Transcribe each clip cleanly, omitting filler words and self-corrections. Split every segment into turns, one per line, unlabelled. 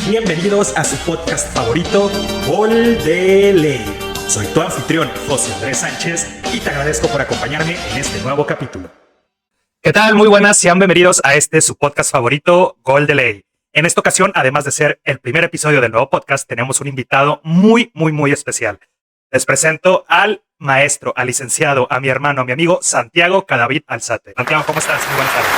Bienvenidos a su podcast favorito, Gol de Ley. Soy tu anfitrión, José Andrés Sánchez, y te agradezco por acompañarme en este nuevo capítulo. ¿Qué tal? Muy buenas, sean bienvenidos a su podcast favorito, Gol de Ley. En esta ocasión, además de ser el primer episodio del nuevo podcast, tenemos un invitado muy especial. Les presento al maestro, al licenciado, a mi hermano, a mi amigo Santiago Cadavid Alzate. Santiago, ¿cómo estás? Muy buenas tardes.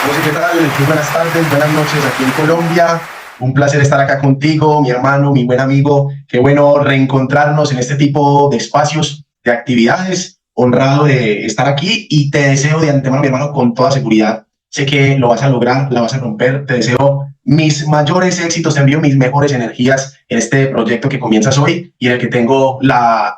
José, ¿qué tal? Muy buenas tardes, buenas noches aquí en Colombia. Un placer estar acá contigo, mi hermano, mi buen amigo. Qué bueno reencontrarnos en este tipo de espacios, de actividades. Honrado de estar aquí y te deseo de antemano, mi hermano, con toda seguridad. Sé que lo vas a lograr, la vas a romper. Te deseo mis mayores éxitos, te envío mis mejores energías en este proyecto que comienzas hoy y en el que tengo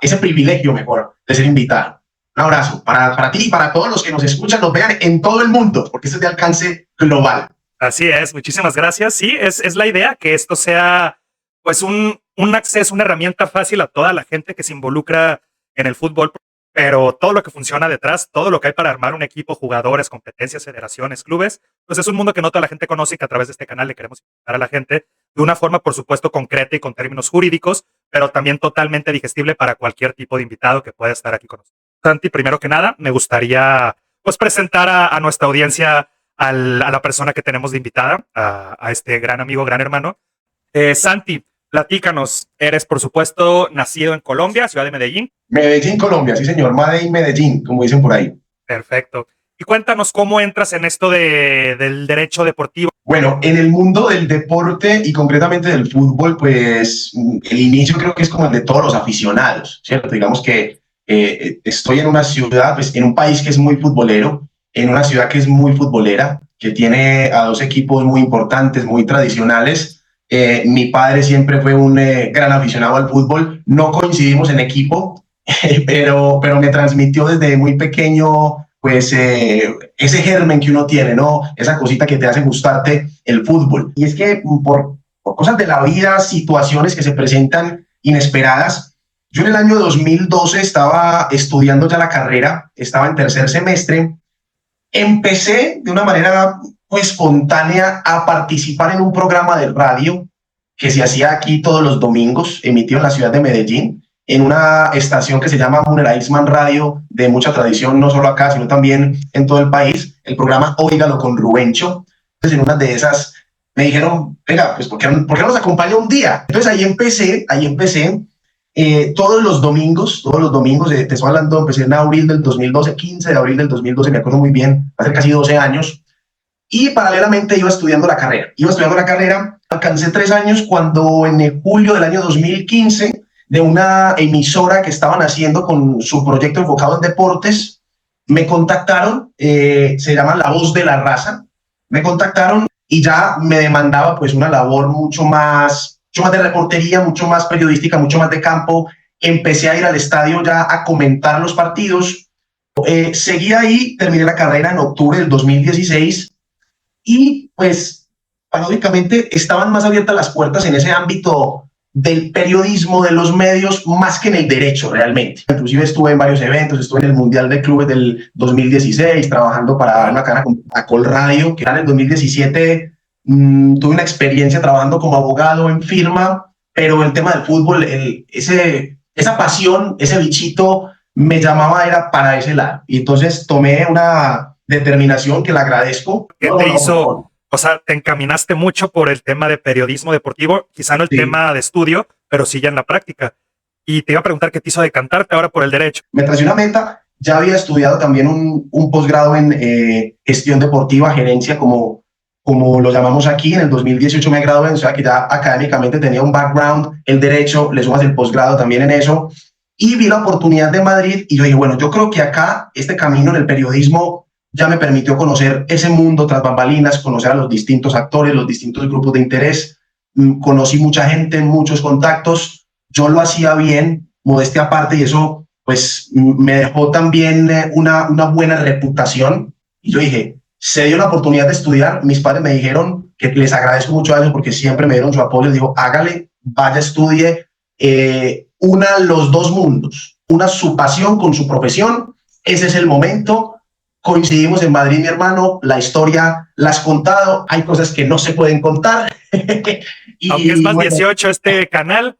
ese privilegio mejor de ser invitado. Un abrazo para ti y para todos los que nos escuchan, nos vean en todo el mundo, porque esto es de alcance global.
Así es, muchísimas gracias. Sí, es la idea que esto sea pues un acceso, una herramienta fácil a toda la gente que se involucra en el fútbol, pero todo lo que funciona detrás, todo lo que hay para armar un equipo, jugadores, competencias, federaciones, clubes, pues es un mundo que no toda la gente conoce y que a través de este canal le queremos invitar a la gente de una forma, por supuesto, concreta y con términos jurídicos, pero también totalmente digestible para cualquier tipo de invitado que pueda estar aquí con nosotros. Santi, primero que nada, me gustaría pues presentar a nuestra audiencia a la persona que tenemos de invitada, a este gran amigo, gran hermano. Santi, platícanos. Eres, por supuesto, nacido en Colombia, ciudad de Medellín.
Medellín, Colombia, sí señor. Made Medellín, como dicen por ahí.
Perfecto. Y cuéntanos cómo entras en esto del derecho deportivo.
Bueno, en el mundo del deporte y concretamente del fútbol, pues el inicio creo que es como el de todos los aficionados, ¿cierto? Digamos que estoy en una ciudad, pues en un país que es muy futbolero, en una ciudad que es muy futbolera, que tiene a dos equipos muy importantes, muy tradicionales. Mi padre siempre fue un gran aficionado al fútbol. No coincidimos en equipo, pero me transmitió desde muy pequeño pues ese germen que uno tiene, ¿no? Esa cosita que te hace gustarte el fútbol. Y es que por cosas de la vida, situaciones que se presentan inesperadas, yo en el año 2012 estaba estudiando ya la carrera, estaba en tercer semestre. Empecé de una manera pues, espontánea a participar en un programa de radio que se hacía aquí todos los domingos, emitido en la ciudad de Medellín, en una estación que se llama Muneraisman Radio, de mucha tradición, no solo acá, sino también en todo el país, el programa Óigalo con Rubencho. Entonces, en una de esas me dijeron, venga, pues, ¿por qué no nos acompaña un día? Entonces, ahí empecé. Todos los domingos, te estoy hablando, empecé en abril del 2012, 15 de abril del 2012, me acuerdo muy bien, hace casi 12 años, y paralelamente iba estudiando la carrera, alcancé 3 años cuando en julio del año 2015, de una emisora que estaban haciendo con su proyecto enfocado en deportes, me contactaron, se llama La Voz de la Raza, me contactaron y ya me demandaba pues una labor mucho más de reportería, mucho más periodística, mucho más de campo. Empecé a ir al estadio ya a comentar los partidos. Seguí ahí, terminé la carrera en octubre del 2016 y pues paradójicamente estaban más abiertas las puertas en ese ámbito del periodismo, de los medios, más que en el derecho realmente. Inclusive estuve en varios eventos, estuve en el Mundial de Clubes del 2016, trabajando para una cadena como Acol Radio, que en el 2017 tuve una experiencia trabajando como abogado en firma, pero el tema del fútbol, esa pasión, ese bichito me llamaba, era para ese lado. Y entonces tomé una determinación que le agradezco.
¿Qué te hizo? O sea, te encaminaste mucho por el tema de periodismo deportivo, quizá no el tema de estudio, pero sí ya en la práctica. Y te iba a preguntar qué te hizo decantarte ahora por el derecho.
Me tració una meta. Ya había estudiado también un posgrado en gestión deportiva, gerencia, como lo llamamos aquí. En el 2018 me gradué, o sea que ya académicamente tenía un background en derecho, le sumas el posgrado también en eso, y vi la oportunidad de Madrid y yo dije, bueno, yo creo que acá este camino en el periodismo ya me permitió conocer ese mundo tras bambalinas, conocer a los distintos actores, los distintos grupos de interés, conocí mucha gente, muchos contactos, yo lo hacía bien, modestia aparte, y eso pues me dejó también una buena reputación, y yo dije, se dio la oportunidad de estudiar. Mis padres me dijeron, que les agradezco mucho a ellos porque siempre me dieron su apoyo, les digo, hágale, vaya, estudie, una los dos mundos, una su pasión con su profesión, ese es el momento, coincidimos en Madrid, mi hermano, la historia la has contado, hay cosas que no se pueden contar.
Aunque es
Y
más
bueno,
18 este canal,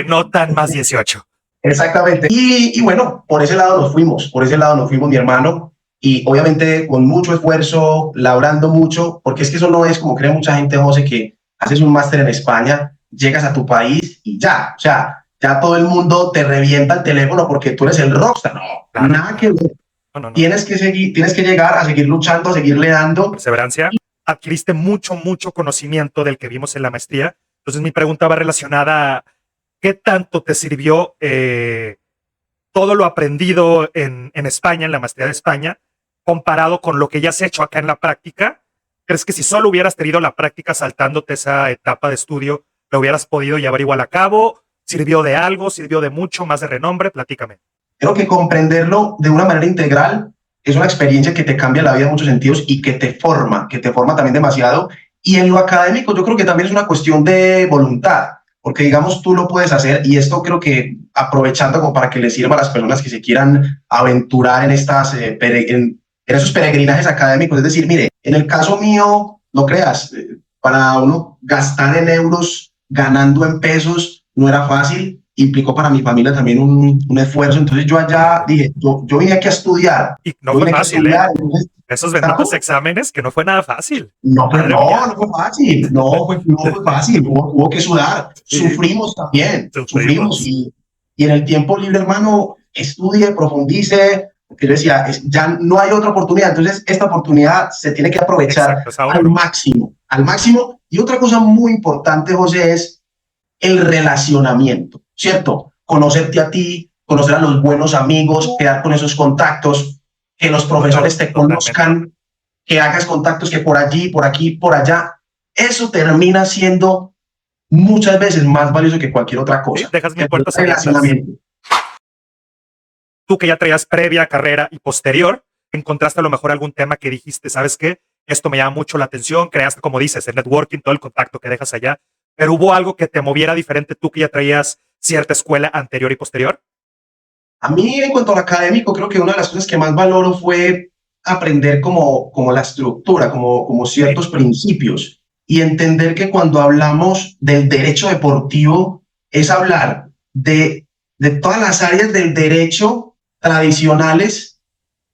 no tan más 18.
exactamente. Y bueno, por ese lado nos fuimos, por ese lado nos fuimos, mi hermano. Y obviamente con mucho esfuerzo, labrando mucho, porque es que eso no es como cree mucha gente, José, que haces un máster en España, llegas a tu país y ya, o sea, ya todo el mundo te revienta el teléfono porque tú eres el rockstar. No,
Claro,
nada que ver.
no.
Tienes que seguir, tienes que llegar a seguir luchando, a seguirle dando.
Perseverancia. Adquiriste mucho conocimiento del que vimos en la maestría. Entonces mi pregunta va relacionada a qué tanto te sirvió todo lo aprendido en España, en la maestría de España, comparado con lo que ya has hecho acá en la práctica. ¿Crees que si solo hubieras tenido la práctica saltándote esa etapa de estudio, lo hubieras podido llevar igual a cabo? ¿Sirvió de algo? ¿Sirvió de mucho, más de renombre? Platícame.
Creo que comprenderlo de una manera integral es una experiencia que te cambia la vida en muchos sentidos y que te forma también demasiado. Y en lo académico yo creo que también es una cuestión de voluntad, porque digamos tú lo puedes hacer y esto creo que aprovechando como para que les sirva a las personas que se quieran aventurar en en esos peregrinajes académicos. Es decir, mire, en el caso mío, no creas, para uno gastar en euros ganando en pesos no era fácil, implicó para mi familia también un esfuerzo. Entonces yo allá dije, yo vine aquí a estudiar,
Y no
yo
fue
vine aquí a
fácil, ¿eh?
estudiar. Entonces,
Esos benditos exámenes que no fue nada fácil.
no, pues
Madre mía.
no fue fácil, no fue fácil, hubo que sudar,
Sí,
sufrimos también, sufrimos
sufrimos.
y en el tiempo libre, hermano, estudie, profundice, porque yo decía, ya no hay otra oportunidad, entonces esta oportunidad se tiene que aprovechar
Exacto, es ahora, ¿no?
al máximo. Y otra cosa muy importante, José, es el relacionamiento, ¿cierto? Conocerte a ti, conocer a los buenos amigos, quedar con esos contactos, que los profesores te
Totalmente.
conozcan, que hagas contactos que por allí, por aquí, por allá. Eso termina siendo muchas veces más valioso que cualquier otra
Sí,
cosa,
dejas
que
mil
el
puertas abiertas.
relacionamiento.
Tú que ya traías previa carrera y posterior, encontraste a lo mejor algún tema que dijiste, ¿sabes qué? Esto me llama mucho la atención, creaste, como dices, el networking, todo el contacto que dejas allá, pero hubo algo que te moviera diferente tú que ya traías cierta escuela anterior y posterior.
A mí, en cuanto al académico, creo que una de las cosas que más valoro fue aprender como la estructura, como
Sí,
ciertos principios y entender que cuando hablamos del derecho deportivo es hablar de todas las áreas del derecho tradicionales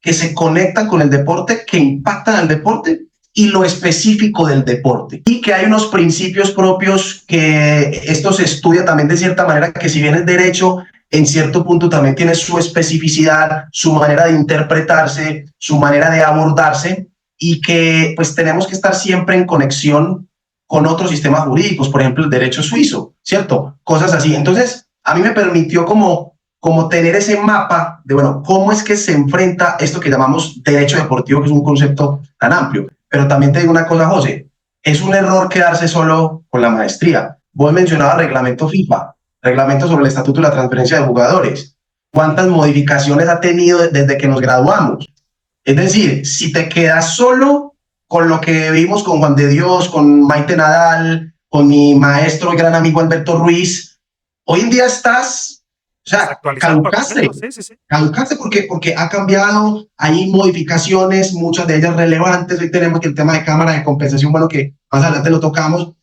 que se conectan con el deporte, que impactan al deporte y lo específico del deporte. Y que hay unos principios propios que esto se estudia también de cierta manera, que si bien es derecho, en cierto punto también tiene su especificidad, su manera de interpretarse, su manera de abordarse y que pues tenemos que estar siempre en conexión con otros sistemas jurídicos, por ejemplo el derecho suizo, ¿cierto? Cosas así. Entonces, a mí me permitió como tener ese mapa de, bueno, cómo es que se enfrenta esto que llamamos derecho deportivo, que es un concepto tan amplio. Pero también te digo una cosa, José, es un error quedarse solo con la maestría. Vos mencionabas reglamento FIFA, reglamento sobre el estatuto y la transferencia de jugadores. ¿Cuántas modificaciones ha tenido desde que nos graduamos? Es decir, si te quedas solo con lo que vimos con Juan de Dios, con Maite Nadal, con mi maestro y gran amigo Alberto Ruiz, hoy en día estás, o sea,
desactualizado por completo, sí, sí, sí.
caducaste porque ha cambiado, hay modificaciones, muchas de ellas relevantes. Hoy tenemos que el tema de cámara de compensación, bueno, que más adelante lo tocamos.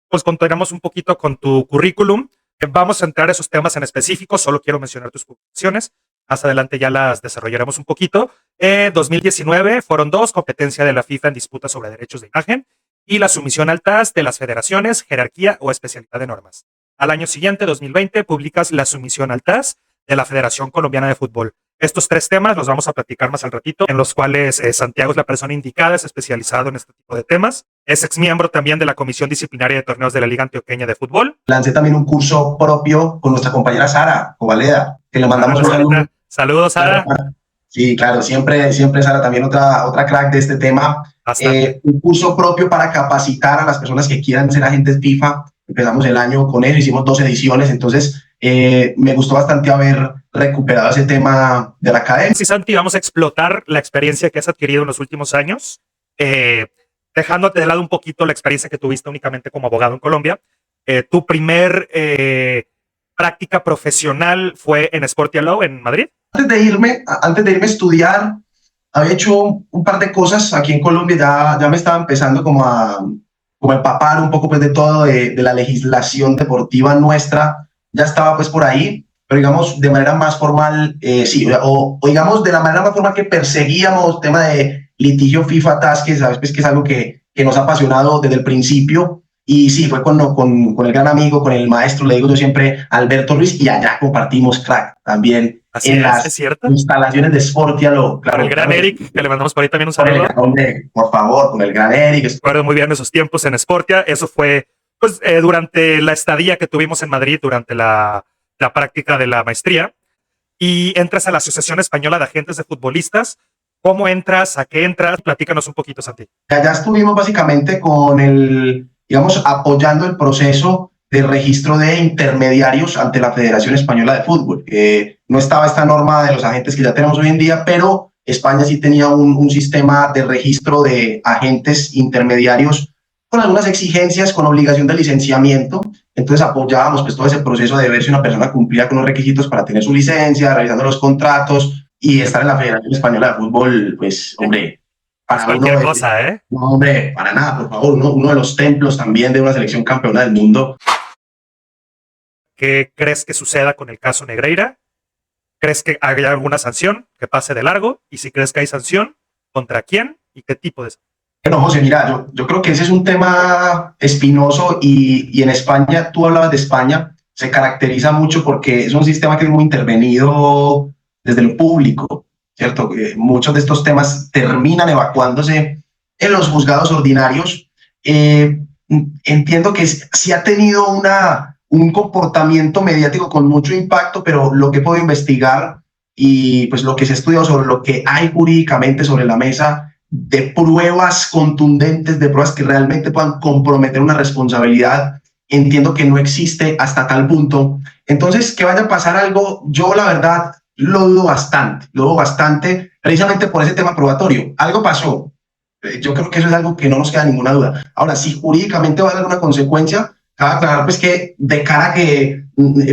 Pues continuamos un poquito con tu currículum. Vamos a entrar a esos temas en específico, solo quiero mencionar tus publicaciones. Más adelante ya las desarrollaremos un poquito. 2019 fueron dos, competencia de la FIFA en disputas sobre derechos de imagen y la sumisión al TAS de las federaciones, jerarquía o especialidad de normas. Al año siguiente, 2020, publicas la sumisión al TAS de la Federación Colombiana de Fútbol. Estos tres temas los vamos a platicar más al ratito, en los cuales Santiago es la persona indicada, es especializado en este tipo de temas. Es exmiembro también de la Comisión Disciplinaria de Torneos de la Liga Antioqueña de Fútbol.
Lancé también un curso propio con nuestra compañera Sara Covaleda, que le mandamos un saludo.
Saludos, Sara.
Sí, claro, siempre Sara, también otra crack de este tema. Un curso propio para capacitar a las personas que quieran ser agentes FIFA. Empezamos el año con eso, hicimos 2 ediciones, entonces me gustó bastante haber recuperado ese tema de la academia.
Sí, Santi, vamos a explotar la experiencia que has adquirido en los últimos años, dejándote de lado un poquito la experiencia que tuviste únicamente como abogado en Colombia. Tu primer práctica profesional fue en Sportia Law en Madrid.
Antes de irme a estudiar, había hecho un par de cosas aquí en Colombia, ya me estaba empezando como a empapar un poco pues de todo, de la legislación deportiva nuestra, ya estaba pues por ahí, pero digamos de manera más formal, sí, o digamos de la manera más formal que perseguíamos tema de litigio FIFA-TAS, que sabes pues que es algo que nos ha apasionado desde el principio. Y sí, fue con el gran amigo, con el maestro, le digo yo siempre, Alberto Ruiz, y allá compartimos crack también
Así
en
es
las
cierto.
instalaciones de Sportialo.
Con el
Claro,
gran
claro.
Eric, que le mandamos por ahí también un
Con
saludo.
hombre, por favor, con el gran Eric.
Recuerdo muy bien esos tiempos en Sportia. Eso fue pues durante la estadía que tuvimos en Madrid, durante la práctica de la maestría. Y entras a la Asociación Española de Agentes de Futbolistas. ¿Cómo entras? ¿A qué entras? Platícanos un poquito, Santi.
Allá estuvimos básicamente digamos, apoyando el proceso de registro de intermediarios ante la Federación Española de Fútbol. No estaba esta norma de los agentes que ya tenemos hoy en día, pero España sí tenía un sistema de registro de agentes intermediarios con algunas exigencias, con obligación de licenciamiento. Entonces apoyábamos pues todo ese proceso de ver si una persona cumplía con los requisitos para tener su licencia, revisando los contratos y estar en la Federación Española de Fútbol, pues hombre,
para cualquier cosa, ¿eh?
No, hombre, para nada, por favor, uno de los templos también de una selección campeona del mundo.
¿Qué crees que suceda con el caso Negreira? ¿Crees que haya alguna sanción que pase de largo? Y si crees que hay sanción, ¿contra quién y qué tipo de sanción?
Bueno, José, mira, yo creo que ese es un tema espinoso y en España, tú hablabas de España, se caracteriza mucho porque es un sistema que es muy intervenido desde lo público, ¿cierto? Muchos de estos temas terminan evacuándose en los juzgados ordinarios. Entiendo que sí ha tenido un comportamiento mediático con mucho impacto, pero lo que puedo investigar y pues lo que se ha estudiado sobre lo que hay jurídicamente sobre la mesa de pruebas contundentes, de pruebas que realmente puedan comprometer una responsabilidad, entiendo que no existe hasta tal punto. Entonces, que vaya a pasar algo, yo la verdad lo dudo bastante, precisamente por ese tema probatorio. Algo pasó. Yo creo que eso es algo que no nos queda ninguna duda. Ahora, si jurídicamente va a haber una consecuencia, cabe aclarar pues que de cara a que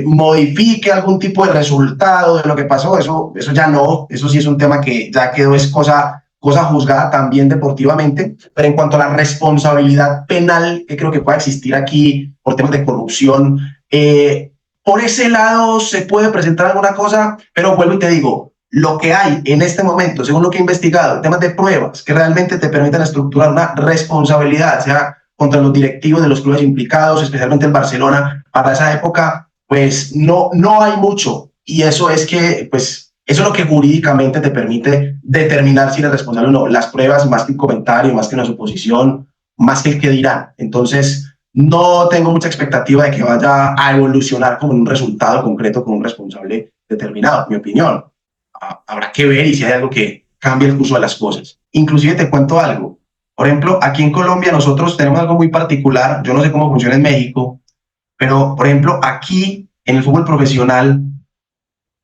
modifique algún tipo de resultado de lo que pasó, eso ya no, eso sí es un tema que ya quedó, es cosa juzgada también deportivamente, pero en cuanto a la responsabilidad penal que creo que pueda existir aquí por temas de corrupción, por ese lado se puede presentar alguna cosa, pero vuelvo y te digo, lo que hay en este momento, según lo que he investigado, temas de pruebas que realmente te permitan estructurar una responsabilidad, sea contra los directivos de los clubes implicados, especialmente el Barcelona, para esa época, pues no hay mucho. Y eso es que, pues, eso es lo que jurídicamente te permite determinar si eres responsable o no. Las pruebas, más que un comentario, más que una suposición, más que el que dirán. Entonces, no tengo mucha expectativa de que vaya a evolucionar como un resultado concreto con un responsable determinado, en mi opinión. Habrá que ver y si hay algo que cambie el curso de las cosas. Inclusive te cuento algo. Por ejemplo, aquí en Colombia nosotros tenemos algo muy particular. Yo no sé cómo funciona en México, pero, por ejemplo, aquí en el fútbol profesional,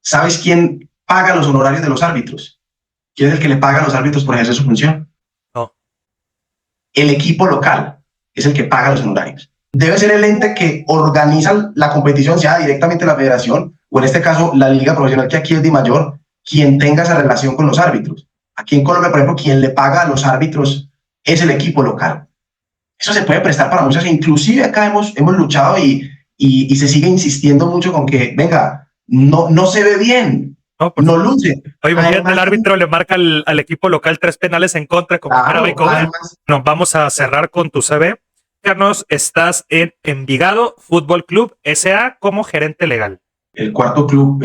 ¿sabes quién paga los honorarios de los árbitros? ¿Quién es el que le paga a los árbitros por ejercer su función?
No.
El equipo local es el que paga los honorarios. Debe ser el ente que organiza la competición, sea directamente la federación o en este caso la liga profesional, que aquí es DIMAYOR, quien tenga esa relación con los árbitros. Aquí en Colombia, por ejemplo, quien le paga a los árbitros es el equipo local. Eso se puede prestar para muchas, inclusive acá hemos luchado y se sigue insistiendo mucho con que, venga, no se ve bien, no luce.
Oye, imagínate, el árbitro le marca al equipo local 3 penales en contra, como nos vamos a cerrar con tu CV. Carlos, estás en Envigado Fútbol Club S.A. como gerente legal.
El cuarto club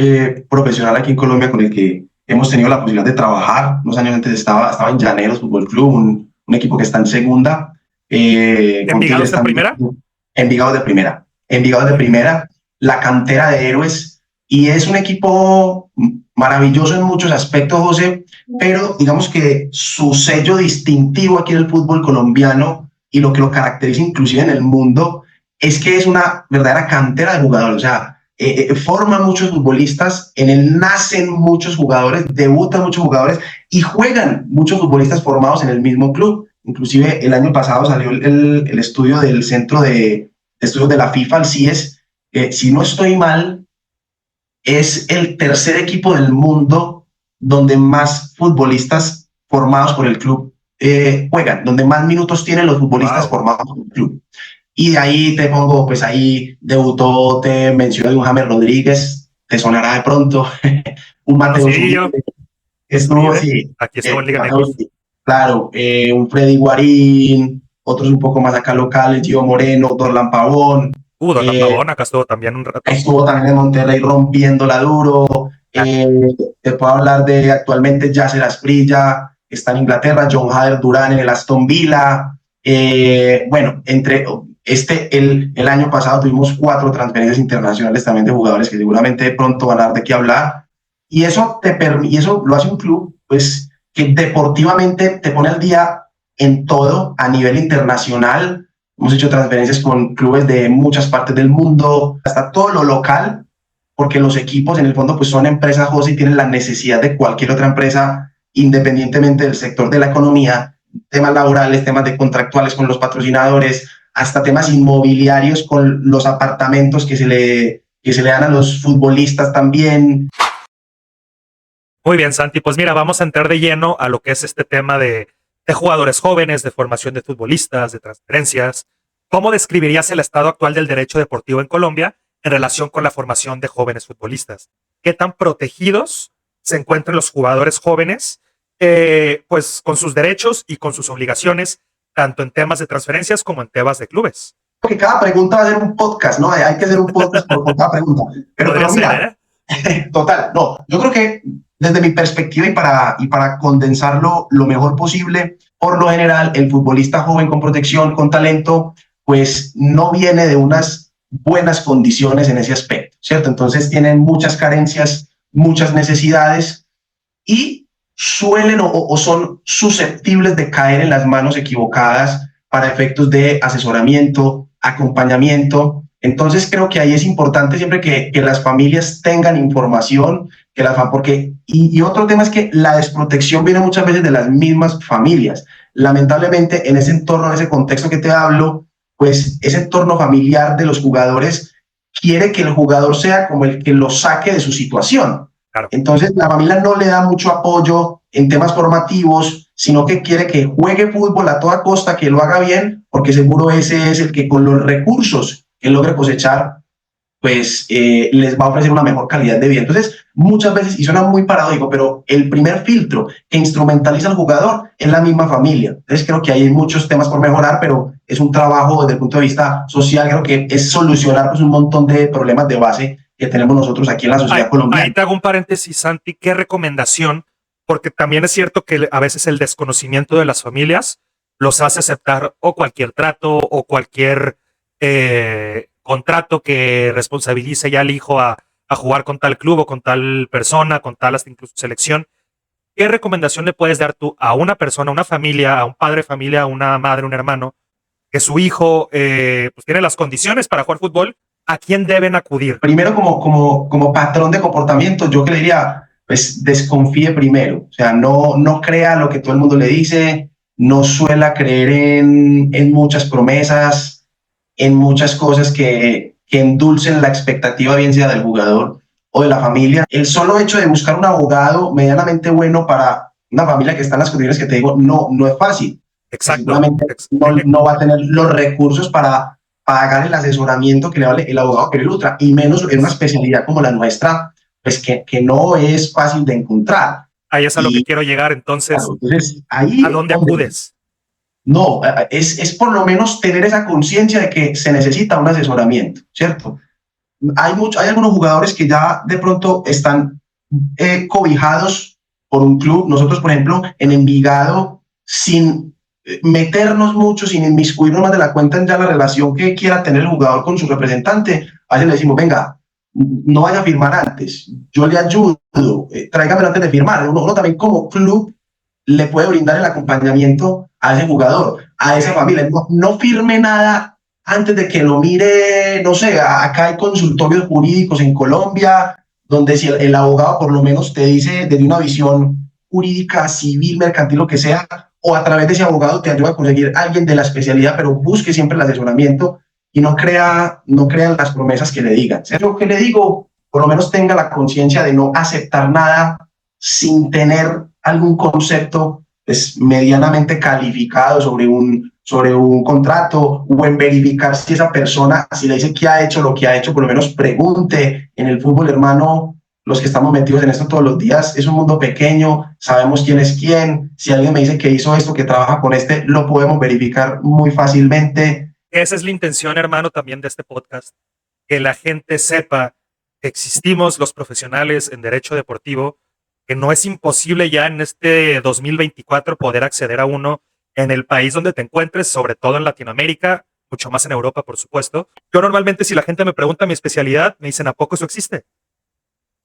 profesional aquí en Colombia con el que hemos tenido la posibilidad de trabajar. Unos años antes estaba en Llaneros Fútbol Club, un equipo que está en segunda.
¿Envigado es de primera?
Envigado de primera. Envigado de primera, la cantera de héroes, y es un equipo maravilloso en muchos aspectos, José, pero digamos que su sello distintivo aquí en el fútbol colombiano y lo que lo caracteriza inclusive en el mundo es que es una verdadera cantera de jugadores. O sea, forma muchos futbolistas, en él nacen muchos jugadores, debutan muchos jugadores y juegan muchos futbolistas formados en el mismo club. Inclusive el año pasado salió el estudio del Centro de Estudios de la FIFA, el CIES. Si no estoy mal, es el tercer equipo del mundo donde más futbolistas formados por el club juegan, donde más minutos tienen los futbolistas formados por el club. Y de ahí te pongo, pues ahí debutó, te menciono un James Rodríguez, te sonará de pronto, un Mateo Zuribe, estuvo, sí,
aquí estuvo en Liga MX.
Claro, un Freddy Guarín, otros un poco más acá locales, Gio Moreno, Dorlan Pavón.
Dorlan Pavón, acá estuvo también un rato.
Estuvo también en Monterrey rompiéndola duro. Te puedo hablar de actualmente Yasser Asprilla, que está en Inglaterra, John Hader Durán en el Aston Villa. Bueno, el año pasado tuvimos 4 transferencias internacionales también de jugadores que seguramente de pronto van a dar de qué hablar. Y eso lo hace un club, pues, que deportivamente te pone al día en todo a nivel internacional. Hemos hecho transferencias con clubes de muchas partes del mundo, hasta todo lo local, porque los equipos en el fondo pues son empresas, José, y tienen la necesidad de cualquier otra empresa, independientemente del sector de la economía, temas laborales, temas de contractuales con los patrocinadores, hasta temas inmobiliarios con los apartamentos que se le dan a los futbolistas también.
Muy bien, Santi. Pues mira, vamos a entrar de lleno a lo que es este tema de jugadores jóvenes, de formación de futbolistas, de transferencias. ¿Cómo describirías el estado actual del derecho deportivo en Colombia en relación con la formación de jóvenes futbolistas? ¿Qué tan protegidos se encuentran los jugadores jóvenes, pues con sus derechos y con sus obligaciones, tanto en temas de transferencias como en temas de clubes?
Porque cada pregunta va a ser un podcast, ¿no? Hay que hacer un podcast por cada pregunta. Pero mira, total, no, yo creo que desde mi perspectiva y para condensarlo lo mejor posible, por lo general, el futbolista joven con protección, con talento, pues no viene de unas buenas condiciones en ese aspecto, ¿cierto? Entonces tienen muchas carencias, muchas necesidades y suelen o son susceptibles de caer en las manos equivocadas para efectos de asesoramiento, acompañamiento. Entonces creo que ahí es importante siempre que las familias tengan información, y otro tema es que la desprotección viene muchas veces de las mismas familias. Lamentablemente en ese entorno, en ese contexto que te hablo, pues ese entorno familiar de los jugadores quiere que el jugador sea como el que lo saque de su situación. Claro. Entonces la familia no le da mucho apoyo en temas formativos, sino que quiere que juegue fútbol a toda costa, que lo haga bien, porque seguro ese es el que con los recursos que logre cosechar, pues les va a ofrecer una mejor calidad de vida. Entonces, muchas veces, y suena muy paradójico, pero el primer filtro que instrumentaliza al jugador es la misma familia. Entonces, creo que hay muchos temas por mejorar, pero es un trabajo desde el punto de vista social, creo que es solucionar pues, un montón de problemas de base que tenemos nosotros aquí en la sociedad colombiana.
Ahí te hago un paréntesis, Santi, ¿qué recomendación? Porque también es cierto que a veces el desconocimiento de las familias los hace aceptar o cualquier trato o cualquier contrato que responsabilice ya al hijo a jugar con tal club o con tal persona, con tal hasta incluso selección. ¿Qué recomendación le puedes dar tú a una persona, a una familia, a un padre de familia, a una madre, un hermano, que su hijo pues tiene las condiciones para jugar fútbol? ¿A quién deben acudir?
Primero, como patrón de comportamiento, yo que le diría, pues desconfíe primero. O sea, no crea lo que todo el mundo le dice, no suela creer en muchas promesas, en muchas cosas que endulcen la expectativa, bien sea del jugador o de la familia. El solo hecho de buscar un abogado medianamente bueno para una familia que está en las condiciones que te digo, no es fácil.
Exacto.
Seguramente no va a tener los recursos para pagar el asesoramiento que le vale el abogado que le ilustra, y menos en una especialidad como la nuestra, pues que no es fácil de encontrar.
Ahí es a lo que quiero llegar, entonces
ahí
¿a dónde acudes?
No, es por lo menos tener esa conciencia de que se necesita un asesoramiento, ¿cierto? Hay algunos jugadores que ya de pronto están cobijados por un club. Nosotros, por ejemplo, en Envigado, sin meternos mucho, sin inmiscuirnos más de la cuenta en ya la relación que quiera tener el jugador con su representante, a veces le decimos, venga, no vaya a firmar antes, yo le ayudo, tráigamelo antes de firmar. Uno también como club le puede brindar el acompañamiento a ese jugador, a esa familia. No firme nada antes de que lo mire, no sé, acá hay consultorios jurídicos en Colombia, donde si el abogado por lo menos te dice desde una visión jurídica, civil, mercantil, lo que sea, o a través de ese abogado te ayuda a conseguir a alguien de la especialidad, pero busque siempre el asesoramiento y no crean las promesas que le digan. Lo que le digo, por lo menos tenga la conciencia de no aceptar nada sin tener algún concepto pues, medianamente calificado sobre un contrato, o en verificar si esa persona, si le dice que ha hecho lo que ha hecho, por lo menos pregunte. En el fútbol, hermano, los que estamos metidos en esto todos los días, es un mundo pequeño, sabemos quién es quién. Si alguien me dice que hizo esto, que trabaja con este, lo podemos verificar muy fácilmente.
Esa es la intención, hermano, también de este podcast, que la gente sepa que existimos los profesionales en derecho deportivo, que no es imposible ya en este 2024 poder acceder a uno en el país donde te encuentres, sobre todo en Latinoamérica, mucho más en Europa, por supuesto. Yo normalmente, si la gente me pregunta mi especialidad, me dicen, ¿a poco eso existe?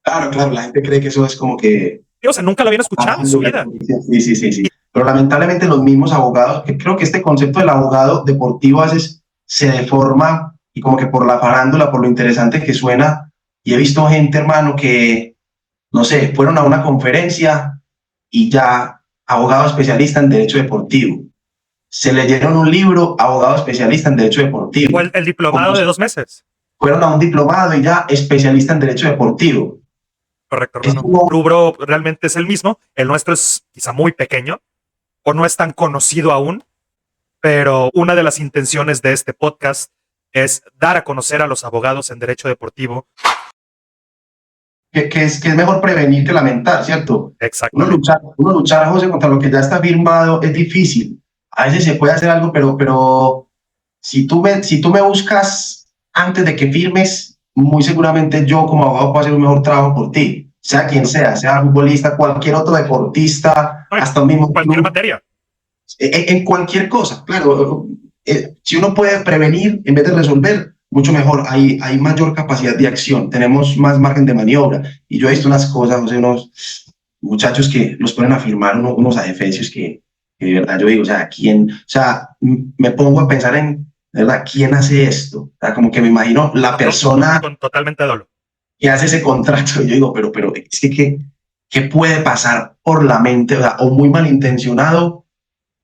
Claro, claro, la gente cree que eso es como que...
O sea, nunca lo habían escuchado en su vida.
Sí, sí, sí, sí. Pero lamentablemente los mismos abogados, que creo que este concepto del abogado deportivo a veces se deforma y como que por la farándula, por lo interesante que suena, y he visto gente, hermano, que, no sé, fueron a una conferencia y ya abogado especialista en derecho deportivo. Se leyeron un libro, abogado especialista en derecho deportivo.
Fue el diplomado de 2 meses.
Fueron a un diplomado y ya especialista en derecho deportivo.
Correcto, hermano. El rubro realmente es el mismo. El nuestro es quizá muy pequeño o no es tan conocido aún, pero una de las intenciones de este podcast es dar a conocer a los abogados en derecho deportivo.
Que es mejor prevenir que lamentar, ¿cierto?
Exacto.
Uno luchar, José, contra lo que ya está firmado es difícil. A veces se puede hacer algo, pero si tú me buscas antes de que firmes, muy seguramente yo como abogado puedo hacer un mejor trabajo por ti, sea quien sea futbolista, cualquier otro deportista, hasta un mismo
cualquier
club,
materia.
En cualquier cosa, claro. Si uno puede prevenir en vez de resolver, mucho mejor, hay mayor capacidad de acción, tenemos más margen de maniobra. Y yo he visto unas cosas, o sea, unos muchachos que los ponen a firmar unos adefesios que de verdad yo digo, me pongo a pensar en, de verdad, ¿quién hace esto? O sea, como que me imagino la persona
con totalmente dolo
que hace ese contrato. Y yo digo, pero es que, ¿qué puede pasar por la mente? O muy malintencionado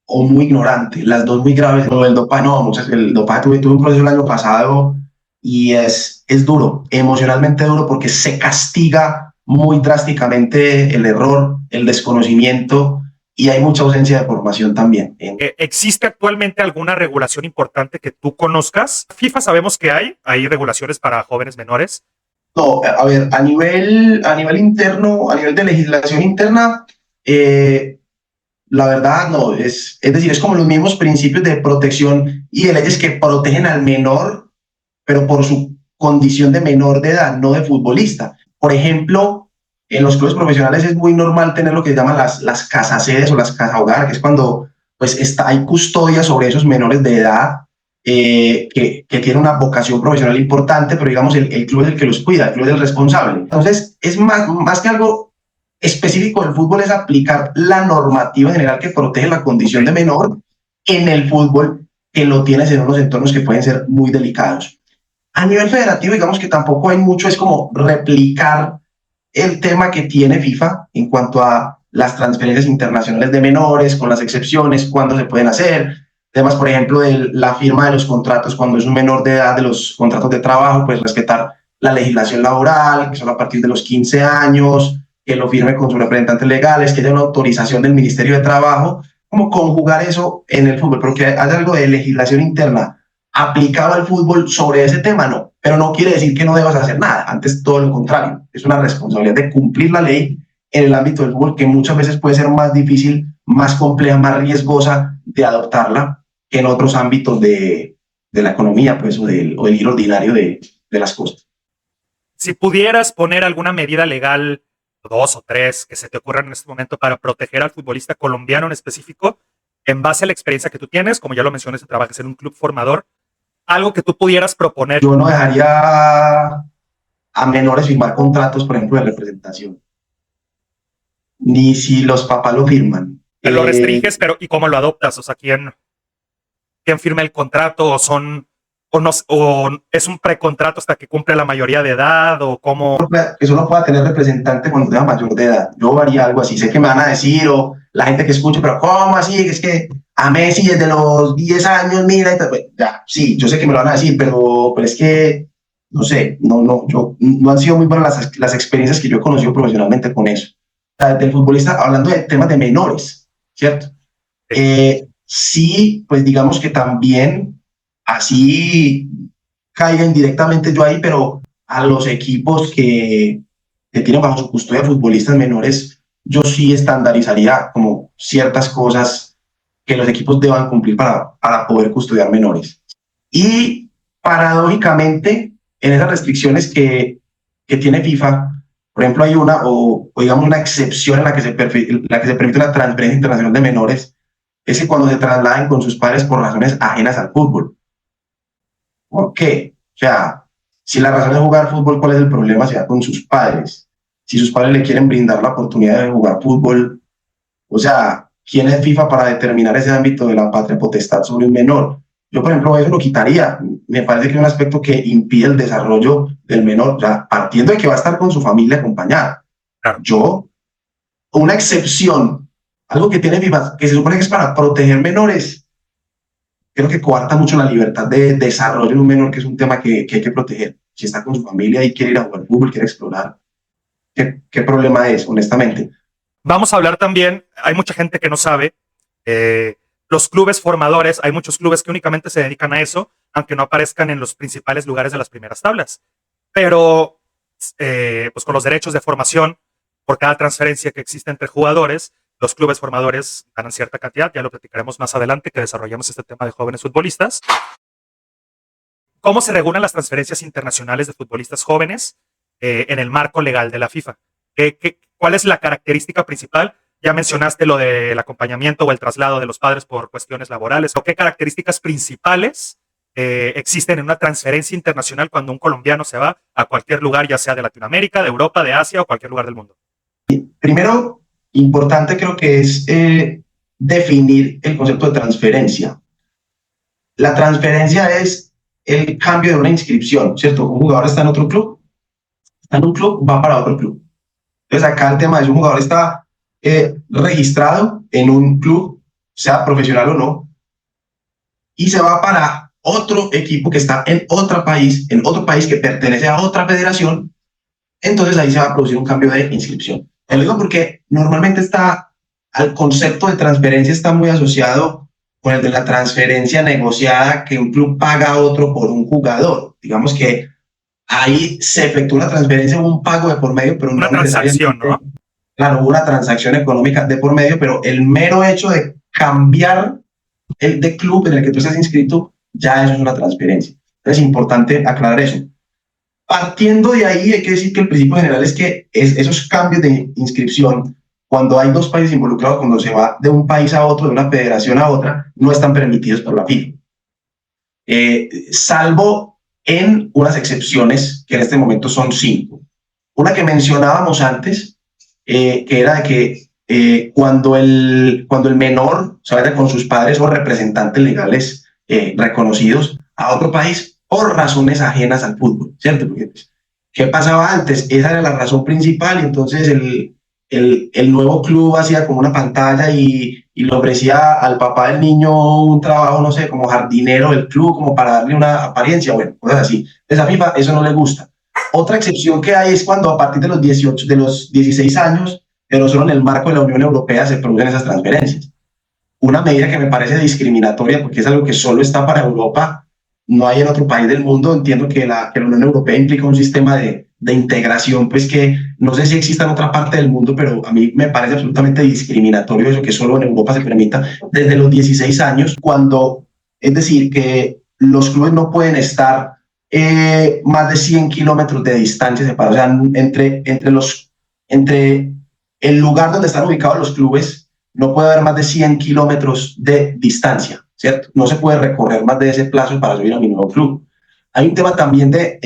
o muy ignorante, las dos muy graves. El dopaje, el dopaje tuve un proceso el año pasado y es duro, emocionalmente duro, porque se castiga muy drásticamente el error, el desconocimiento, y hay mucha ausencia de formación también.
¿Existe actualmente alguna regulación importante que tú conozcas? FIFA sabemos que hay regulaciones para jóvenes menores.
No, a ver, a nivel interno, a nivel de legislación interna, la verdad no, es decir, es como los mismos principios de protección y de leyes que protegen al menor, pero por su condición de menor de edad, no de futbolista. Por ejemplo, en los clubes profesionales es muy normal tener lo que se llaman las casasedes o las casa hogar, que es cuando pues hay custodia sobre esos menores de edad que tienen una vocación profesional importante, pero digamos el club es el que los cuida, el club es el responsable. Entonces, es más que algo específico del fútbol, es aplicar la normativa general que protege la condición de menor en el fútbol, que lo tienes en unos entornos que pueden ser muy delicados. A nivel federativo, digamos que tampoco hay mucho, es como replicar el tema que tiene FIFA en cuanto a las transferencias internacionales de menores, con las excepciones, cuándo se pueden hacer, temas, por ejemplo, de la firma de los contratos cuando es un menor de edad, de los contratos de trabajo, pues respetar la legislación laboral, que son a partir de los 15 años, que lo firme con sus representantes legales, que haya una autorización del Ministerio de Trabajo, como conjugar eso en el fútbol, pero que haya algo de legislación interna aplicado al fútbol sobre ese tema, no, pero no quiere decir que no debas hacer nada, antes todo lo contrario, es una responsabilidad de cumplir la ley en el ámbito del fútbol, que muchas veces puede ser más difícil, más compleja, más riesgosa de adoptarla que en otros ámbitos de la economía, pues, o del giro ordinario de las cosas.
Si pudieras poner alguna medida legal, 2 o 3 que se te ocurran en este momento para proteger al futbolista colombiano en específico, en base a la experiencia que tú tienes, como ya lo mencionaste, trabajas en un club formador, algo que tú pudieras proponer.
Yo no dejaría a menores firmar contratos, por ejemplo, de representación, ni si los papás lo firman.
Lo restringes, pero ¿y cómo lo adoptas? O sea, ¿quién firma el contrato? ¿O es un precontrato hasta que cumple la mayoría de edad? ¿O cómo?
Que solo pueda tener representante cuando sea mayor de edad. Yo haría algo así. Sé que me van a decir, o la gente que escuche, pero ¿cómo así? Es que a Messi desde los 10 años, mira, pues, ya, sí, yo sé que me lo van a decir, pero es que no sé, no han sido muy buenas las experiencias que yo he conocido profesionalmente con eso. O sea, del futbolista, hablando de temas de menores, ¿cierto? Sí, pues digamos que también así caiga indirectamente yo ahí, pero a los equipos que tienen bajo su custodia futbolistas menores, yo sí estandarizaría como ciertas cosas que los equipos deban cumplir para poder custodiar menores. Y paradójicamente, en esas restricciones que tiene FIFA, por ejemplo, hay digamos una excepción en la que se permite la transferencia internacional de menores, es que cuando se trasladen con sus padres por razones ajenas al fútbol. ¿Por qué? O sea, si la razón es jugar fútbol, ¿cuál es el problema? Sea con sus padres. Si sus padres le quieren brindar la oportunidad de jugar fútbol, o sea, ¿quién es FIFA para determinar ese ámbito de la patria potestad sobre un menor? Yo, por ejemplo, eso lo quitaría. Me parece que es un aspecto que impide el desarrollo del menor, o sea, partiendo de que va a estar con su familia acompañada. Yo, una excepción, algo que tiene FIFA, que se supone que es para proteger menores, creo que coarta mucho la libertad de desarrollo en un menor, que es un tema que hay que proteger. Si está con su familia y quiere ir a jugar fútbol, quiere explorar, ¿qué problema es, honestamente?
Vamos a hablar también, hay mucha gente que no sabe, los clubes formadores, hay muchos clubes que únicamente se dedican a eso, aunque no aparezcan en los principales lugares de las primeras tablas. Pero, pues con los derechos de formación, por cada transferencia que existe entre jugadores, los clubes formadores ganan cierta cantidad, ya lo platicaremos más adelante que desarrollamos este tema de jóvenes futbolistas. ¿Cómo se regulan las transferencias internacionales de futbolistas jóvenes en el marco legal de la FIFA? ¿Cuál es la característica principal? Ya mencionaste lo del acompañamiento o el traslado de los padres por cuestiones laborales. ¿O qué características principales existen en una transferencia internacional cuando un colombiano se va a cualquier lugar, ya sea de Latinoamérica, de Europa, de Asia o cualquier lugar del mundo?
Primero, importante creo que es definir el concepto de transferencia. La transferencia es el cambio de una inscripción, ¿cierto? Un jugador está en otro club, está en un club, va para otro club. Entonces acá el tema es un jugador está registrado en un club, sea profesional o no, y se va para otro equipo que está en otro país que pertenece a otra federación, entonces ahí se va a producir un cambio de inscripción. Te lo digo porque normalmente al concepto de transferencia está muy asociado con el de la transferencia negociada que un club paga a otro por un jugador. Digamos que ahí se efectúa una transferencia, un pago de por medio, pero
una transacción, ¿no?
Claro, hubo una transacción económica de por medio, pero el mero hecho de cambiar el de club en el que tú estás inscrito, ya eso es una transferencia. Es importante aclarar eso. Partiendo de ahí, hay que decir que el principio general es que esos cambios de inscripción, cuando hay dos países involucrados, cuando se va de un país a otro, de una federación a otra, no están permitidos por la FIFA. Salvo en unas excepciones, que en este momento son 5. Una que mencionábamos antes, que era de que cuando el menor se vaya con sus padres o representantes legales reconocidos a otro país por razones ajenas al fútbol, ¿cierto? Porque, pues, ¿qué pasaba antes? Esa era la razón principal y entonces el nuevo club hacía como una pantalla y le ofrecía al papá del niño un trabajo, no sé, como jardinero del club, como para darle una apariencia, bueno, cosas así. Entonces a FIFA eso no le gusta. Otra excepción que hay es cuando a partir de los 16 años, pero solo en el marco de la Unión Europea se producen esas transferencias. Una medida que me parece discriminatoria porque es algo que solo está para Europa, no hay en otro país del mundo. Entiendo que la Unión Europea implica un sistema de integración, pues que no sé si exista en otra parte del mundo, pero a mí me parece absolutamente discriminatorio eso que solo en Europa se permita desde los 16 años, cuando, es decir, que los clubes no pueden estar más de 100 kilómetros de distancia separados, o sea, entre el lugar donde están ubicados los clubes no puede haber más de 100 kilómetros de distancia, ¿cierto? No se puede recorrer más de ese plazo para subir a mi nuevo club. Hay un tema también de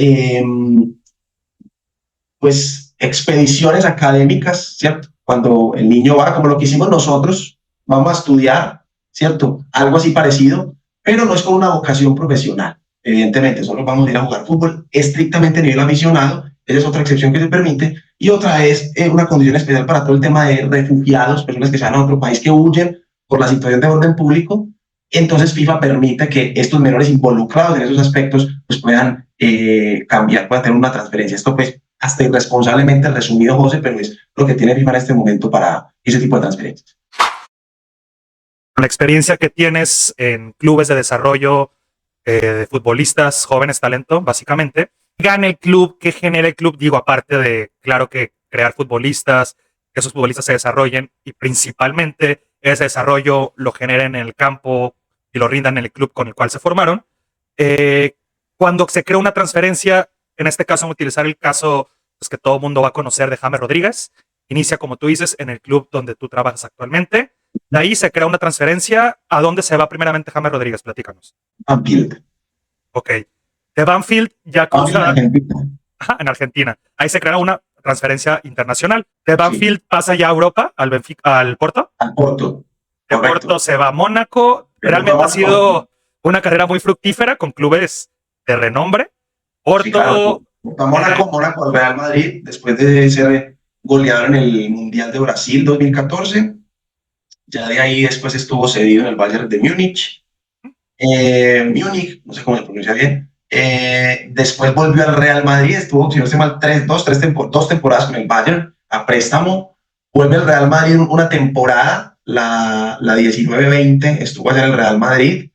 pues expediciones académicas, ¿cierto? Cuando el niño va, como lo que hicimos nosotros, vamos a estudiar, ¿cierto? Algo así parecido, pero no es con una vocación profesional. Evidentemente, solo vamos a ir a jugar fútbol estrictamente a nivel aficionado, esa es otra excepción que se permite, y otra es una condición especial para todo el tema de refugiados, personas que se van a otro país, que huyen por la situación de orden público, Entonces FIFA permite que estos menores involucrados en esos aspectos pues puedan cambiar, puedan tener una transferencia. Esto pues hasta irresponsablemente resumido, José, pero es lo que tiene FIFA en este momento para ese tipo de transferencias.
La experiencia que tienes en clubes de desarrollo de futbolistas, jóvenes talento, básicamente, gana el club, ¿qué genera el club? Digo, aparte de, claro, que crear futbolistas, que esos futbolistas se desarrollen y principalmente ese desarrollo lo generen en el campo y lo rindan en el club con el cual se formaron. Cuando se crea una transferencia, en este caso, vamos a utilizar el caso pues, que todo el mundo va a conocer de James Rodríguez, inicia, como tú dices, en el club donde tú trabajas actualmente. De ahí se crea una transferencia. ¿A dónde se va primeramente James Rodríguez? Platícanos.
Banfield.
Ok. De Banfield ya
Banfield,
cruza
Argentina.
ajá, en Argentina. Ahí se crea una transferencia internacional. De
Sí,
Banfield pasa ya a Europa, al, Benfica, al Porto.
al Porto.
De
Correcto.
Porto se va a Mónaco.
De Porto a
Realmente ha
Mónaco.
sido una carrera muy fructífera con clubes de renombre.
Sí, claro.
Porto,
A Mónaco, Mónaco al Real Madrid, después de ser goleador en el Mundial de Brasil 2014. Ya de ahí después estuvo cedido en el Bayern de Múnich. Múnich, no sé cómo se pronuncia bien. Después volvió al Real Madrid, estuvo, si no sé mal, dos temporadas con el Bayern a préstamo. Vuelve al Real Madrid una temporada, la 19-20, estuvo allá en el Real Madrid.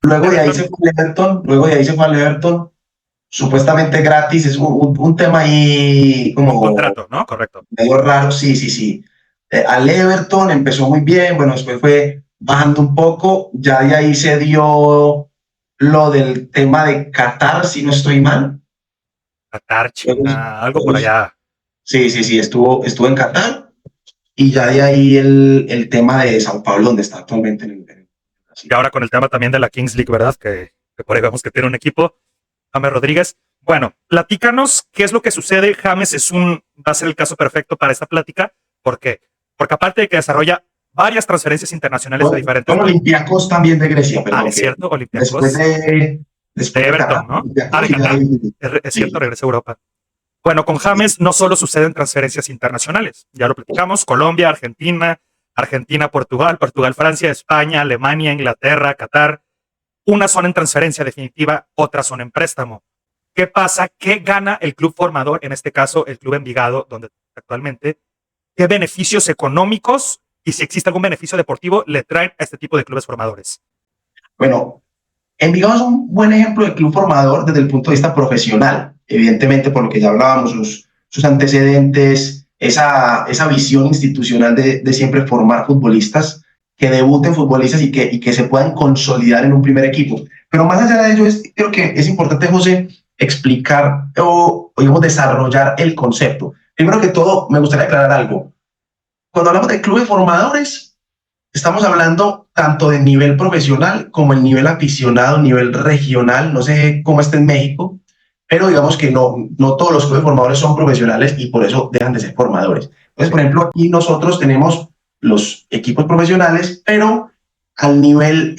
Luego de ahí se fue al Everton, supuestamente gratis, es un tema ahí
un
como
contrato, ¿no? Correcto.
medio raro, sí, sí, sí. Al Everton empezó muy bien, bueno, después fue bajando un poco, ya de ahí se dio lo del tema de Qatar, si no estoy mal.
Qatar,
Luego,
China, algo por allá.
sí, sí, sí, estuvo en Qatar y ya de ahí el tema de Sao Paulo, donde está actualmente en
Y
Brasil.
ahora con el tema también de la Kings League, ¿verdad? Que por ahí vemos que tiene un equipo. James Rodríguez. Bueno, platícanos qué es lo que sucede. James va a ser el caso perfecto para esta plática. ¿Por qué? Porque aparte de que desarrolla varias transferencias internacionales a diferentes
Con
clubes.
Olympiacos también de Grecia,
Ah,
perdón,
es
que
cierto,
después
Olympiacos
de,
de
después de Qatar,
Everton, ¿no? Ah,
Olympiacos
de
y de
Qatar.
ahí,
Es cierto,
sí,
regresa a Europa. Bueno, con James no solo suceden transferencias internacionales, ya lo platicamos, Colombia, Argentina, Argentina, Portugal, Portugal, Francia, España, Alemania, Inglaterra, Qatar. Unas son en transferencia definitiva, otras son en préstamo. ¿Qué pasa? ¿Qué gana el club formador, en este caso el club Envigado, donde actualmente, qué beneficios económicos y si existe algún beneficio deportivo le traen a este tipo de clubes formadores?
bueno, Envigado es un buen ejemplo de club formador desde el punto de vista profesional, evidentemente por lo que ya hablábamos, sus antecedentes, esa visión institucional de siempre formar futbolistas, que debuten futbolistas y que se puedan consolidar en un primer equipo. Pero más allá de ello, creo que es importante, José, explicar o digamos, desarrollar el concepto. Primero que todo, me gustaría aclarar algo. Cuando hablamos de clubes formadores, estamos hablando tanto de nivel profesional como el nivel aficionado, nivel regional, no sé cómo está en México, pero digamos que no todos los clubes formadores son profesionales y por eso dejan de ser formadores. Entonces, por ejemplo, aquí nosotros tenemos los equipos profesionales, pero al nivel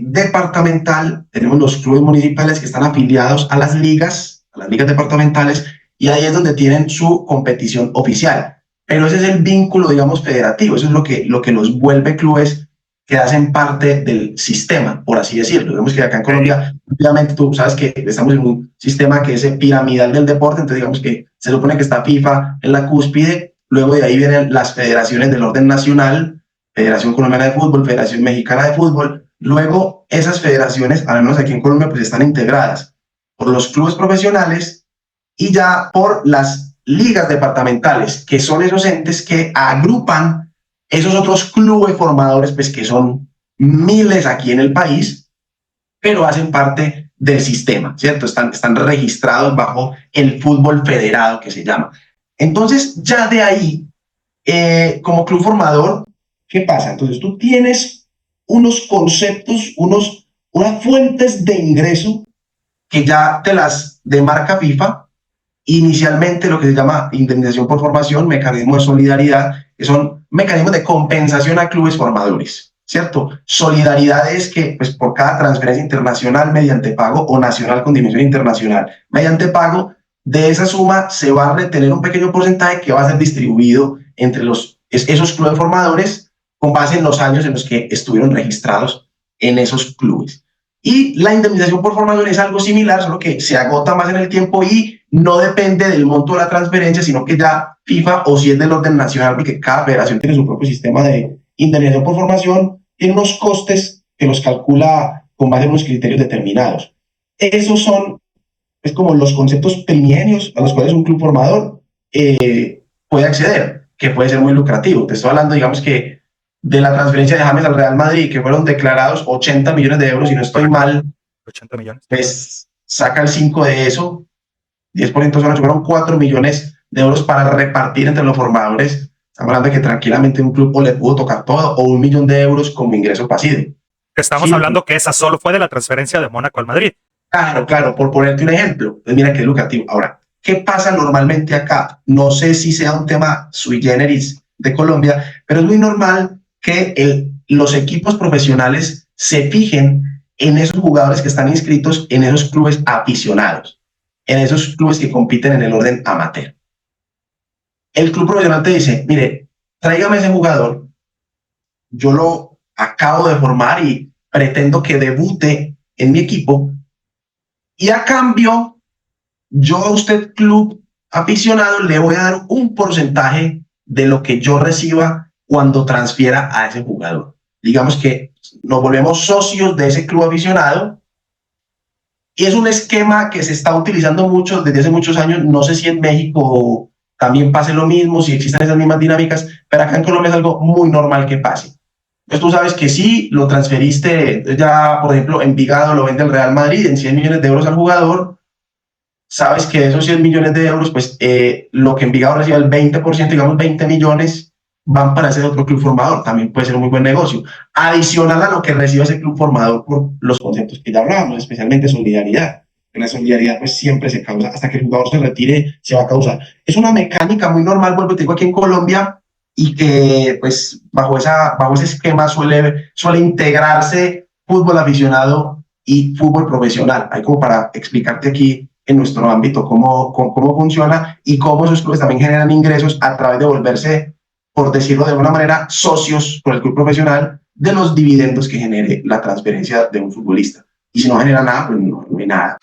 departamental tenemos los clubes municipales que están afiliados a las ligas departamentales, y ahí es donde tienen su competición oficial. Pero ese es el vínculo, digamos, federativo. Eso es lo que los vuelve clubes que hacen parte del sistema, por así decirlo. Vemos que acá en Colombia, obviamente tú sabes que estamos en un sistema que es piramidal del deporte, entonces digamos que se supone que está FIFA en la cúspide, luego de ahí vienen las federaciones del orden nacional, Federación Colombiana de Fútbol, Federación Mexicana de Fútbol, luego esas federaciones, al menos aquí en Colombia, pues están integradas por los clubes profesionales y ya por las ligas departamentales, que son esos entes que agrupan esos otros clubes formadores, pues que son miles aquí en el país, pero hacen parte del sistema, ¿cierto? Están registrados bajo el fútbol federado, que se llama. Entonces, ya de ahí, como club formador, ¿qué pasa? Entonces, tú tienes unos conceptos, unas fuentes de ingreso que ya te las demarca FIFA. Inicialmente lo que se llama indemnización por formación, mecanismos de solidaridad, que son mecanismos de compensación a clubes formadores, ¿cierto? Solidaridad es que pues, por cada transferencia internacional mediante pago o nacional con dimensión internacional mediante pago, de esa suma se va a retener un pequeño porcentaje que va a ser distribuido entre esos clubes formadores con base en los años en los que estuvieron registrados en esos clubes. Y la indemnización por formación es algo similar, solo que se agota más en el tiempo y no depende del monto de la transferencia, sino que ya FIFA, o si es del orden nacional, porque cada federación tiene su propio sistema de indemnización por formación, tiene unos costes que los calcula con base en unos criterios determinados. Esos son, es como los conceptos primigenios a los cuales un club formador puede acceder, que puede ser muy lucrativo. Te estoy hablando, digamos que de la transferencia de James al Real Madrid, que fueron declarados 80 millones de euros, si no estoy mal,
80 millones.
pues saca el 5 de eso, 10% son 8, fueron 4 millones de euros para repartir entre los formadores. Estamos hablando de que tranquilamente un club o le pudo tocar todo, o 1 millón de euros como ingreso pasivo.
Estamos hablando que esa solo fue de la transferencia de Mónaco al Madrid.
Claro, por ponerte un ejemplo. Pues mira que es lucrativo. Ahora, ¿qué pasa normalmente acá? No sé si sea un tema sui generis de Colombia, pero es muy normal que los equipos profesionales se fijen en esos jugadores que están inscritos en esos clubes aficionados, en esos clubes que compiten en el orden amateur. El club profesional te dice, mire, tráigame ese jugador, yo lo acabo de formar y pretendo que debute en mi equipo, y a cambio, yo a usted, club aficionado, le voy a dar un porcentaje de lo que yo reciba cuando transfiera a ese jugador. Digamos que nos volvemos socios de ese club aficionado, y es un esquema que se está utilizando mucho desde hace muchos años. No sé si en México también pase lo mismo, si existen esas mismas dinámicas, pero acá en Colombia es algo muy normal que pase. Entonces tú sabes que si lo transferiste, ya por ejemplo Envigado lo vende el Real Madrid en 100 millones de euros al jugador, sabes que de esos 100 millones de euros, pues lo que Envigado recibe, el 20%, digamos 20 millones, van para ese otro club formador. También puede ser un muy buen negocio. Adicional a lo que recibe ese club formador por los conceptos que ya hablábamos, especialmente solidaridad. La solidaridad pues siempre se causa, hasta que el jugador se retire, se va a causar. Es una mecánica muy normal, vuelvo te digo, aquí en Colombia, y que pues bajo ese esquema suele integrarse fútbol aficionado y fútbol profesional. Hay como para explicarte aquí en nuestro ámbito cómo funciona y cómo esos clubes también generan ingresos a través de volverse, por decirlo de alguna manera, socios con el club profesional de los dividendos que genere la transferencia de un futbolista. Y si no genera nada, pues no hay nada.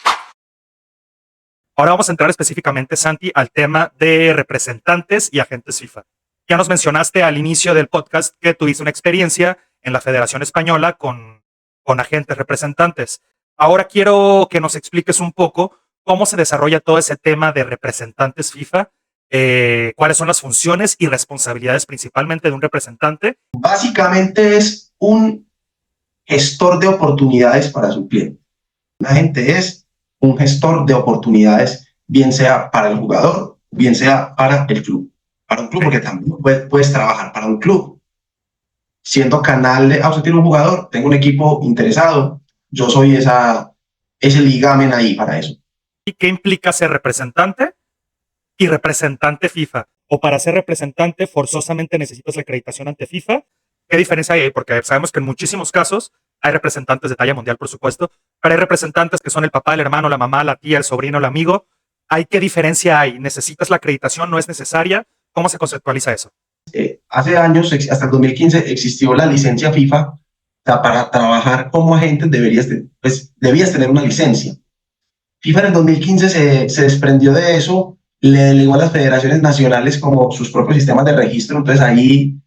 Ahora vamos a entrar específicamente, Santi, al tema de representantes y agentes FIFA. Ya nos mencionaste al inicio del podcast que tuviste una experiencia en la Federación Española con agentes representantes. Ahora quiero que nos expliques un poco cómo se desarrolla todo ese tema de representantes FIFA, cuáles son las funciones y responsabilidades principalmente de un representante.
Básicamente es un gestor de oportunidades para su cliente. Un agente es un gestor de oportunidades, bien sea para el jugador, bien sea para el club. Para un club, porque también puedes trabajar para un club. Siendo canal de, usted tiene un jugador, tengo un equipo interesado, yo soy ese ligamen ahí para eso.
¿Y qué implica ser representante y representante FIFA? O para ser representante forzosamente necesitas la acreditación ante FIFA. ¿Qué diferencia hay ahí? Porque sabemos que en muchísimos casos hay representantes de talla mundial, por supuesto, pero hay representantes que son el papá, el hermano, la mamá, la tía, el sobrino, el amigo. ¿Qué diferencia hay? ¿Necesitas la acreditación? ¿No es necesaria? ¿Cómo se conceptualiza eso?
Hace años, hasta el 2015, existió la licencia FIFA. Para trabajar como agente debías tener una licencia. FIFA en el 2015 se desprendió de eso, le delegó a las federaciones nacionales como sus propios sistemas de registro. Entonces ahí,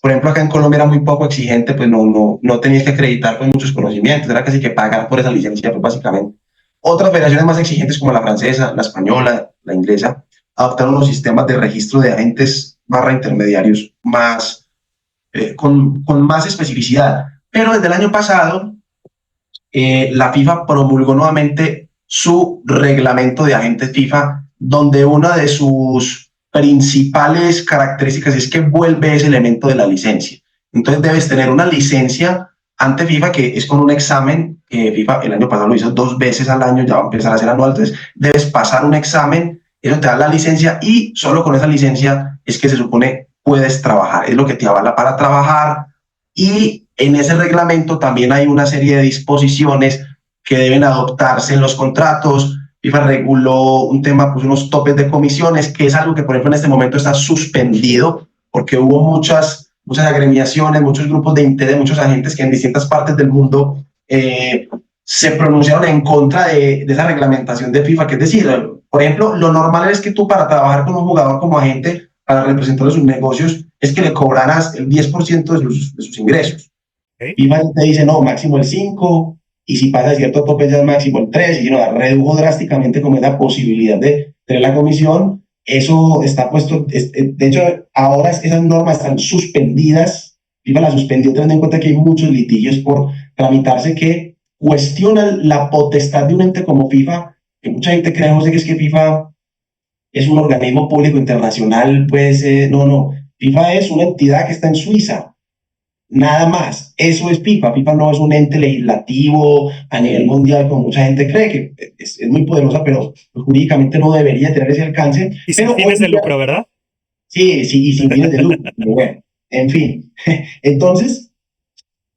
por ejemplo, acá en Colombia era muy poco exigente, pues no tenías que acreditar pues muchos conocimientos, era casi que pagar por esa licencia, pues básicamente. Otras federaciones más exigentes como la francesa, la española, la inglesa, adoptaron unos sistemas de registro de agentes /intermediarios con más especificidad. Pero desde el año pasado, la FIFA promulgó nuevamente su reglamento de agentes FIFA, donde una de sus principales características es que vuelve ese elemento de la licencia. Entonces debes tener una licencia ante FIFA, que es con un examen. FIFA el año pasado lo hizo 2 veces al año, ya va a empezar a ser anual. Entonces debes pasar un examen, eso te da la licencia, y solo con esa licencia es que se supone puedes trabajar, es lo que te avala para trabajar. Y en ese reglamento también hay una serie de disposiciones que deben adoptarse en los contratos. FIFA reguló un tema, pues unos topes de comisiones, que es algo que por ejemplo en este momento está suspendido porque hubo muchas muchas agremiaciones, muchos grupos de interés, muchos agentes que en distintas partes del mundo se pronunciaron en contra de esa reglamentación de FIFA, que es decir, por ejemplo, lo normal es que tú para trabajar con un jugador como agente, para representar sus negocios, es que le cobraras el 10% de sus ingresos.
¿Ok?
FIFA te dice, no, máximo el 5%, y si pasa cierto tope ya es máximo el 3%, y no, redujo drásticamente como esa posibilidad de tener la comisión. Eso está puesto, de hecho, ahora esas normas están suspendidas. FIFA las suspendió teniendo en cuenta que hay muchos litigios por tramitarse que cuestionan la potestad de un ente como FIFA, que mucha gente cree, José, que es que FIFA es un organismo público internacional, pues no, FIFA es una entidad que está en Suiza, nada más. Eso es FIFA. FIFA no es un ente legislativo a nivel mundial, como mucha gente cree, que es muy poderosa, pero jurídicamente no debería tener ese alcance.
Y sin
Pero hoy
fines de
día,
lucro, ¿verdad?
sí, sí, y sin fines de lucro. Bueno, en fin. Entonces,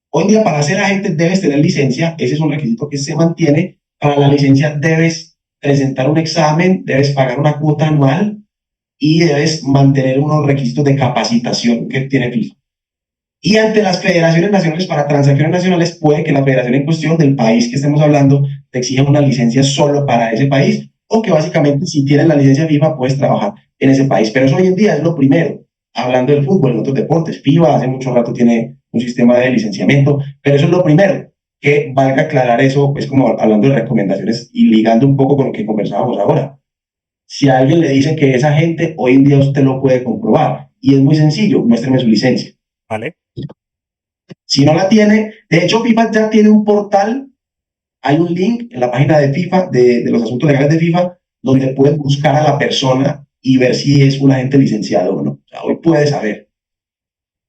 hoy en día para ser agente debes tener licencia, ese es un requisito que se mantiene. Para la licencia debes presentar un examen, debes pagar una cuota anual y debes mantener unos requisitos de capacitación que tiene FIFA. Y ante las federaciones nacionales para transacciones nacionales puede que la federación en cuestión del país que estemos hablando te exija una licencia solo para ese país o que básicamente si tienes la licencia FIFA puedes trabajar en ese país. Pero eso hoy en día es lo primero. Hablando del fútbol, en otros deportes, FIFA hace mucho rato tiene un sistema de licenciamiento, pero eso es lo primero. Que valga aclarar eso, pues como hablando de recomendaciones y ligando un poco con lo que conversábamos ahora. Si a alguien le dice que es agente, hoy en día usted lo puede comprobar. Y es muy sencillo, muéstreme su licencia.
¿Vale?
Si no la tiene, de hecho FIFA ya tiene un portal, hay un link en la página de FIFA, de los asuntos legales de FIFA, donde puedes buscar a la persona y ver si es un agente licenciado o no. O sea, hoy puedes saber.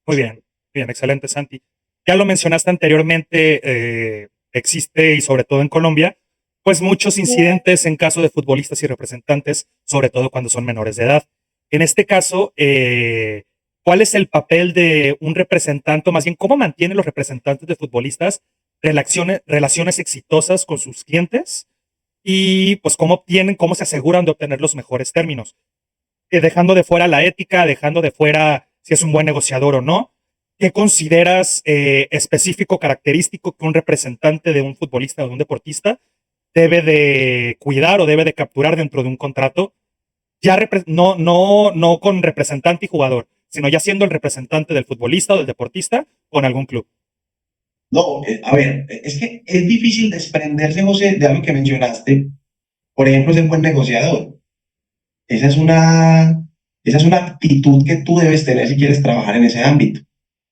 Muy bien, excelente, Santi. Ya lo mencionaste anteriormente, existe, y sobre todo en Colombia, pues muchos incidentes en caso de futbolistas y representantes, sobre todo cuando son menores de edad. En este caso, ¿cuál es el papel de un representante, o más bien, cómo mantienen los representantes de futbolistas relaciones exitosas con sus clientes? Y pues cómo obtienen, cómo se aseguran de obtener los mejores términos, dejando de fuera la ética, dejando de fuera si es un buen negociador o no. ¿Qué consideras específico, característico que un representante de un futbolista o de un deportista debe de cuidar o debe de capturar dentro de un contrato? Ya no con representante y jugador, sino ya siendo el representante del futbolista o del deportista con algún club.
No, a ver, es que es difícil desprenderse, José, de algo que mencionaste. Por ejemplo, es el buen negociador. Esa es esa es una actitud que tú debes tener si quieres trabajar en ese ámbito.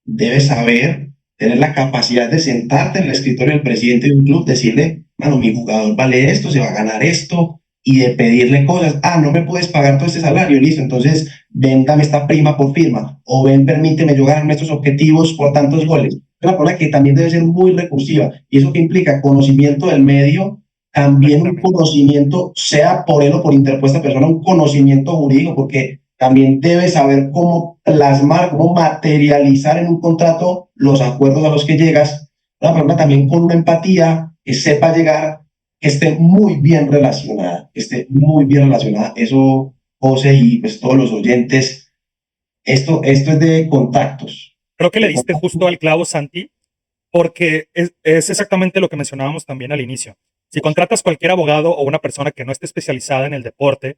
Debes saber, tener la capacidad de sentarte en el escritorio del presidente de un club, decirle, mano, mi jugador vale esto, se va a ganar esto, y de pedirle cosas, no me puedes pagar todo este salario, listo, entonces ven, dame esta prima por firma, o ven, permíteme yo ganarme estos objetivos por tantos goles. Es una persona que también debe ser muy recursiva, y eso que implica conocimiento del medio, también un
Exactamente.
conocimiento, sea por él o por interpuesta persona, un conocimiento jurídico, porque también debe saber cómo plasmar, cómo materializar en un contrato los acuerdos a los que llegas. Una persona también con una empatía, que sepa llegar, que esté muy bien relacionada, que esté muy bien relacionada. Eso, José, y pues todos los oyentes, esto es de contactos.
Creo que le
De
diste justo
contactos.
al clavo, Santi, porque es exactamente lo que mencionábamos también al inicio. Si contratas cualquier abogado o una persona que no esté especializada en el deporte,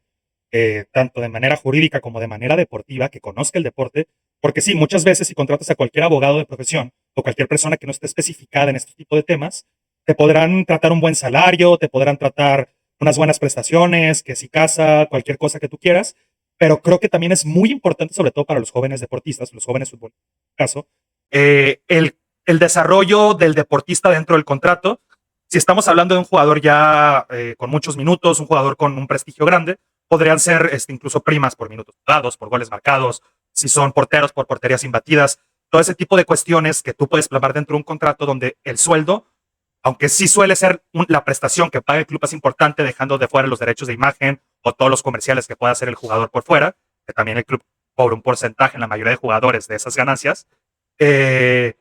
tanto de manera jurídica como de manera deportiva, que conozca el deporte, porque sí, muchas veces si contratas a cualquier abogado de profesión o cualquier persona que no esté especificada en este tipo de temas, te podrán tratar un buen salario, te podrán tratar unas buenas prestaciones, que si casa, cualquier cosa que tú quieras, pero creo que también es muy importante, sobre todo para los jóvenes deportistas, los jóvenes futbolistas, en este caso, el desarrollo del deportista dentro del contrato. Si estamos hablando de un jugador ya con muchos minutos, un jugador con un prestigio grande, podrían ser incluso primas por minutos jugados, por goles marcados, si son porteros por porterías imbatidas, todo ese tipo de cuestiones que tú puedes plasmar dentro de un contrato donde el sueldo, aunque sí suele ser la prestación que paga el club es importante, dejando de fuera los derechos de imagen o todos los comerciales que pueda hacer el jugador por fuera, que también el club cobra un porcentaje en la mayoría de jugadores de esas ganancias. Eh,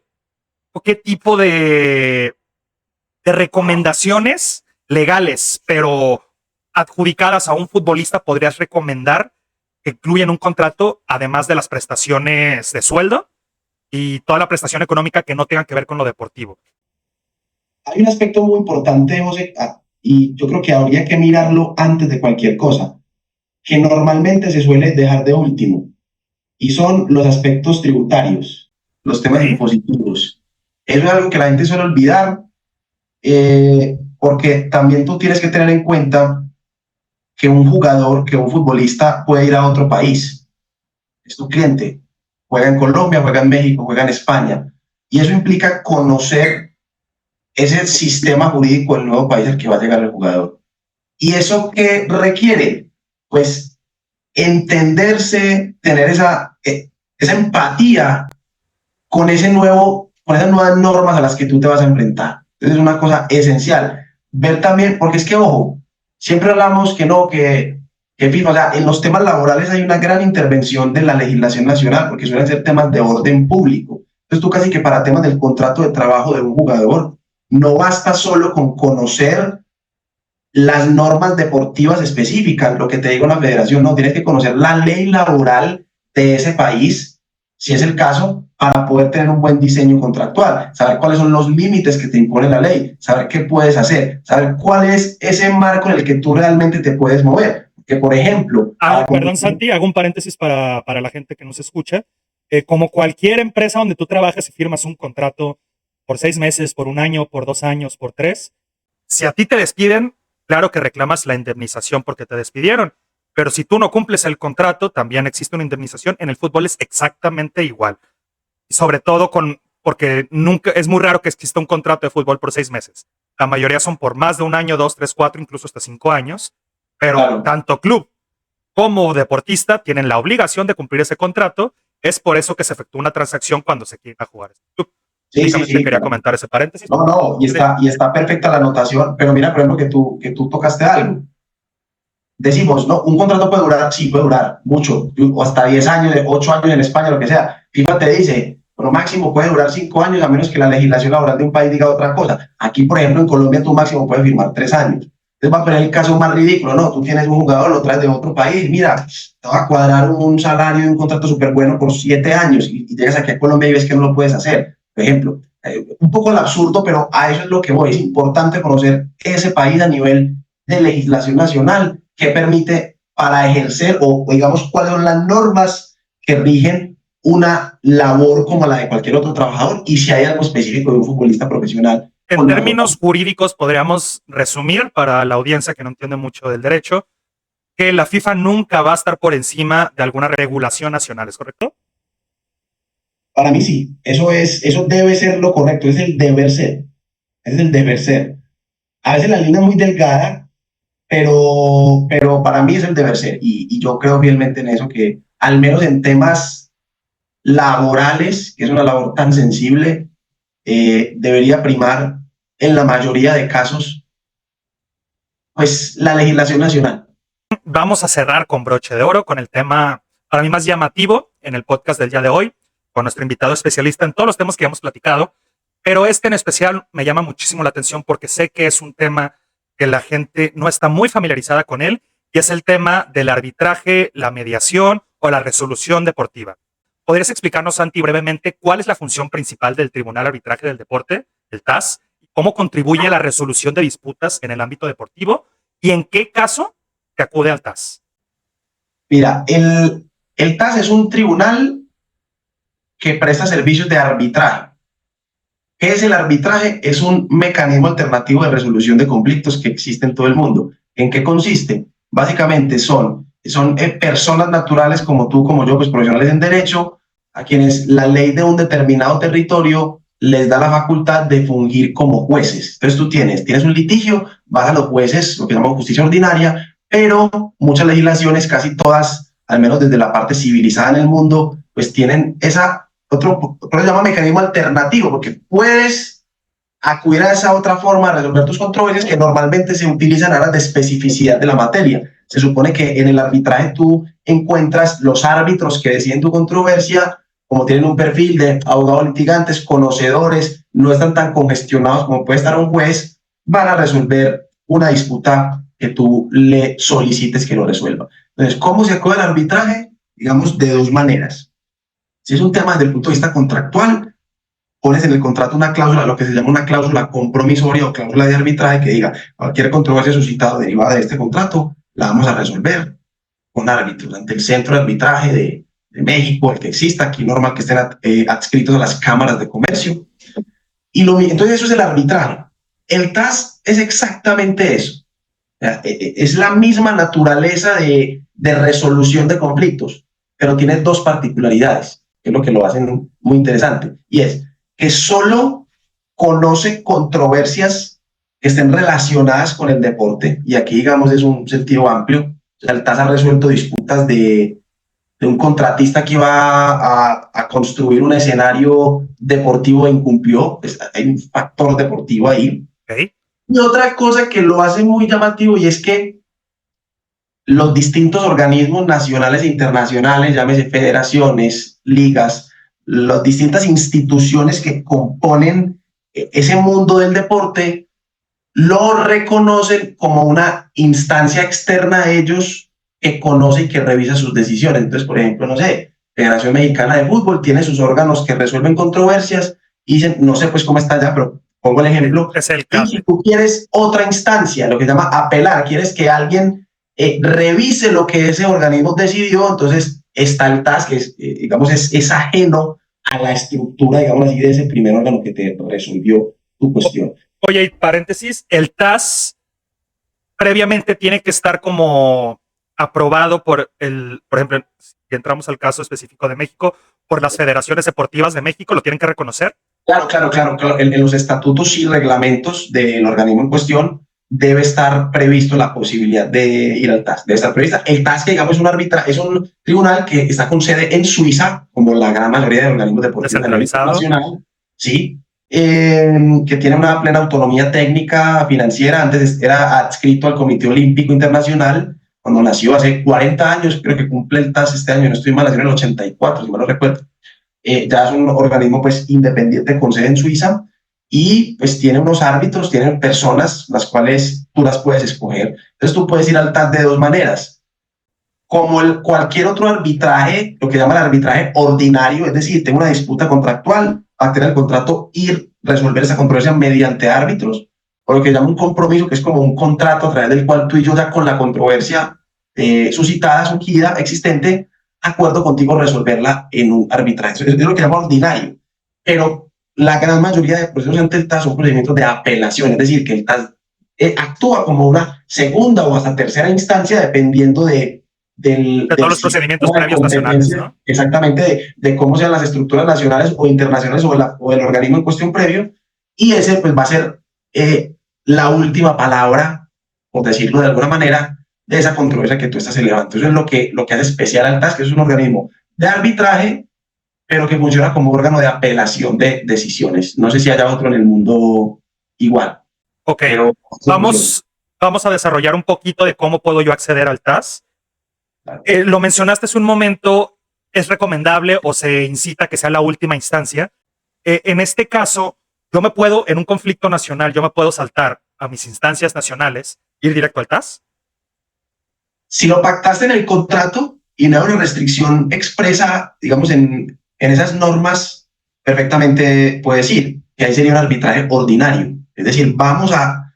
¿Qué tipo de recomendaciones legales, pero adjudicadas a un futbolista, podrías recomendar que incluyan un contrato, además de las prestaciones de sueldo y toda la prestación económica que no tenga que ver con lo deportivo.
Hay un aspecto muy importante, José, y yo creo que habría que mirarlo antes de cualquier cosa, que normalmente se suele dejar de último, y son los aspectos tributarios, los temas
¿Sí?
impositivos. Eso es algo que la gente suele olvidar, porque también tú tienes que tener en cuenta que un jugador, que un futbolista puede ir a otro país, es tu cliente, juega en Colombia, juega en México, juega en España, y eso implica conocer ese sistema jurídico del nuevo país al que va a llegar el jugador. ¿Y eso qué requiere? Pues entenderse, tener esa empatía con con esas nuevas normas a las que tú te vas a enfrentar. Entonces es una cosa esencial. Ver también, porque es que, ojo, siempre hablamos que no, que FIFA, o sea, en los temas laborales hay una gran intervención de la legislación nacional, porque suelen ser temas de orden público. Entonces tú casi que para temas del contrato de trabajo de un jugador, no basta solo con conocer las normas deportivas específicas, lo que te digo la federación, no, tienes que conocer la ley laboral de ese país, si es el caso, para poder tener un buen diseño contractual, saber cuáles son los límites que te impone la ley, saber qué puedes hacer, saber cuál es ese marco en el que tú realmente te puedes mover. Que, por ejemplo...
Perdón, Santi, hago un paréntesis para la gente que nos escucha. Como cualquier empresa donde tú trabajas y firmas un contrato por 6 meses, por 1 año, por 2 años, por 3, si a ti te despiden, claro que reclamas la indemnización porque te despidieron, pero si tú no cumples el contrato, también existe una indemnización. En el fútbol es exactamente igual. Sobre todo porque nunca, es muy raro que exista un contrato de fútbol por 6 meses. La mayoría son por más de 1 año, 2, 3, 4, incluso hasta 5 años. Pero claro, tanto club como deportista tienen la obligación de cumplir ese contrato. Es por eso que se efectúa una transacción cuando se quiera jugar este club. Sí, quería
claro,
comentar ese paréntesis.
No, y está perfecta la anotación, pero mira, por ejemplo, que tú tocaste algo. Decimos, no, un contrato puede durar, sí, puede durar mucho, o hasta 10 años, 8 años en España, lo que sea. FIFA te dice, bueno, máximo puede durar 5 años, a menos que la legislación laboral de un país diga otra cosa. Aquí, por ejemplo, en Colombia, tu máximo puede firmar 3 años. Entonces va a poner el caso más ridículo, ¿no? Tú tienes un jugador, lo traes de otro país, mira, te va a cuadrar un salario y un contrato súper bueno por 7 años y llegas aquí a Colombia y ves que no lo puedes hacer. Por ejemplo, un poco el absurdo, pero a eso es lo que voy. Es importante conocer ese país a nivel de legislación nacional que permite para ejercer o digamos cuáles son las normas que rigen una labor como la de cualquier otro trabajador y si hay algo específico de un futbolista profesional.
En términos jurídicos podríamos resumir para la audiencia que no entiende mucho del derecho que la FIFA nunca va a estar por encima de alguna regulación nacional, ¿es correcto?
Para mí sí, eso debe ser lo correcto, es el deber ser, es el deber ser. A veces la línea es muy delgada, pero para mí es el deber ser y yo creo fielmente en eso, que al menos en temas laborales, que es una labor tan sensible, debería primar en la mayoría de casos pues la legislación nacional.
Vamos a cerrar con broche de oro con el tema para mí más llamativo en el podcast del día de hoy, con nuestro invitado especialista en todos los temas que hemos platicado, pero este en especial me llama muchísimo la atención porque sé que es un tema que la gente no está muy familiarizada con él, y es el tema del arbitraje, la mediación o la resolución deportiva. ¿Podrías explicarnos, Santi, brevemente cuál es la función principal del Tribunal Arbitraje del Deporte, el TAS, cómo contribuye a la resolución de disputas en el ámbito deportivo y en qué caso te acude al TAS?
Mira, el TAS es un tribunal que presta servicios de arbitraje. ¿Qué es el arbitraje? Es un mecanismo alternativo de resolución de conflictos que existe en todo el mundo. ¿En qué consiste? Básicamente son personas naturales como tú, como yo, pues profesionales en derecho, a quienes la ley de un determinado territorio les da la facultad de fungir como jueces. Entonces tú tienes un litigio, vas a los jueces, lo que llamamos justicia ordinaria, pero muchas legislaciones, casi todas, al menos desde la parte civilizada en el mundo, pues tienen otro se llama mecanismo alternativo, porque puedes acudir a esa otra forma de resolver tus controversias que normalmente se utilizan a áreas de especificidad de la materia. Se supone que en el arbitraje tú encuentras los árbitros que deciden tu controversia, como tienen un perfil de abogados litigantes, conocedores, no están tan congestionados como puede estar un juez, van a resolver una disputa que tú le solicites que lo resuelva. Entonces, ¿cómo se acude al arbitraje? Digamos, de dos maneras. Si es un tema desde el punto de vista contractual, pones en el contrato una cláusula, lo que se llama una cláusula compromisoria o cláusula de arbitraje que diga, cualquier controversia suscitada derivada de este contrato, la vamos a resolver con árbitros ante el centro de arbitraje de México, el que exista, aquí normal que estén adscritos a las cámaras de comercio. Entonces eso es el arbitraje. El TAS es exactamente eso. Es la misma naturaleza de resolución de conflictos, pero tiene dos particularidades, que es lo que lo hacen muy interesante, y es que solo conoce controversias que estén relacionadas con el deporte, y aquí digamos es un sentido amplio. O sea, el TAS ha resuelto disputas de un contratista que iba a construir un escenario deportivo e incumplió, pues hay un factor deportivo ahí.
Okay.
Y otra cosa que lo hace muy llamativo, y es que los distintos organismos nacionales e internacionales, llámese federaciones, ligas, las distintas instituciones que componen ese mundo del deporte, lo reconocen como una instancia externa a ellos que conoce y que revisa sus decisiones. Entonces, por ejemplo, no sé, Federación Mexicana de Fútbol tiene sus órganos que resuelven controversias y dicen, no sé pues cómo está allá, pero pongo el ejemplo.
Es el
y si tú quieres otra instancia, lo que se llama apelar, quieres que alguien revise lo que ese organismo decidió, entonces está el TAS, que es, digamos, es ajeno a la estructura, digamos así, de ese primer órgano que te resolvió tu cuestión.
Oye, y paréntesis, el TAS previamente tiene que estar como aprobado por ejemplo, si entramos al caso específico de México, por las federaciones deportivas de México, ¿lo tienen que reconocer?
Claro. En los estatutos y reglamentos del organismo en cuestión debe estar previsto la posibilidad de ir al TAS. Debe estar prevista. El TAS, que digamos es un tribunal que está con sede en Suiza, como la gran mayoría de organismos deportivos a nivel internacional, sí, que tiene una plena autonomía técnica, financiera. Antes era adscrito al Comité Olímpico Internacional, cuando nació hace 40 años, creo que cumple el TAS este año, no estoy mal, nació en el 84, si mal no recuerdo. Ya es un organismo pues independiente con sede en Suiza y pues tiene unos árbitros, tiene personas las cuales tú las puedes escoger. Entonces tú puedes ir al TAS de dos maneras. Como cualquier otro arbitraje, lo que llama el arbitraje ordinario, es decir, tengo una disputa contractual, pactar el contrato y resolver esa controversia mediante árbitros, o lo que llama un compromiso, que es como un contrato a través del cual tú y yo ya con la controversia suscitada, surgida, existente, acuerdo contigo resolverla en un arbitraje. Es lo que llama ordinario. Pero la gran mayoría de procesos ante el TAS son procedimientos de apelación, es decir, que el TAS actúa como una segunda o hasta tercera instancia dependiendo de
todos los procedimientos previos nacionales, ¿no?
Exactamente, de cómo sean las estructuras nacionales o internacionales o el organismo en cuestión previo, y ese pues va a ser la última palabra, por decirlo de alguna manera, de esa controversia que tú estás elevando. Eso es lo que hace especial al TAS, que es un organismo de arbitraje, pero que funciona como órgano de apelación de decisiones. No sé si haya otro en el mundo igual.
Ok, vamos a desarrollar un poquito de cómo puedo yo acceder al TAS. Claro. Lo mencionaste hace un momento, ¿es recomendable o se incita que sea la última instancia? En este caso, yo me puedo, en un conflicto nacional, yo me puedo saltar a mis instancias nacionales, ir directo al TAS.
Si lo pactaste en el contrato y no hay una restricción expresa, digamos, en esas normas, perfectamente puedes ir, que ahí sería un arbitraje ordinario. Es decir, vamos a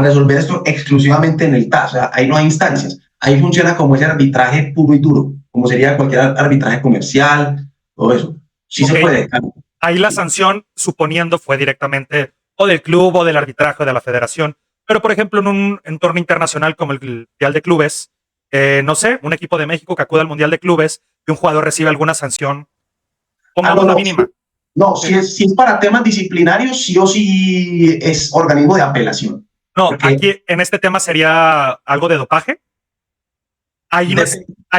resolver esto exclusivamente en el TAS, o sea, ahí no hay instancias. Ahí funciona como ese arbitraje puro y duro, como sería cualquier arbitraje comercial, todo eso. Sí se puede. Claro.
Ahí la sanción, suponiendo, fue directamente o del club o del arbitraje o de la federación. Pero, por ejemplo, en un entorno internacional como el Mundial de Clubes, no sé, un equipo de México que acude al Mundial de Clubes y un jugador recibe alguna sanción, pongamos la mínima.
No, si es para temas disciplinarios, sí o sí es organismo de apelación.
No, aquí en este tema sería algo de dopaje. Ahí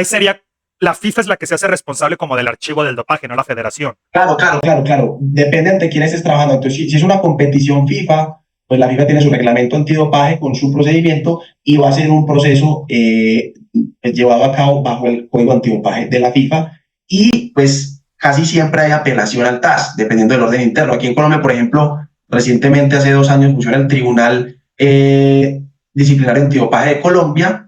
sería, la FIFA es la que se hace responsable como del archivo del dopaje, no la federación.
Claro. Depende de quién estés trabajando. Entonces, si es una competición FIFA, pues la FIFA tiene su reglamento antidopaje con su procedimiento y va a ser un proceso llevado a cabo bajo el código antidopaje de la FIFA, y pues casi siempre hay apelación al TAS, dependiendo del orden interno. Aquí en Colombia, por ejemplo, recientemente, hace 2 años, funciona el Tribunal Disciplinario Antidopaje de Colombia,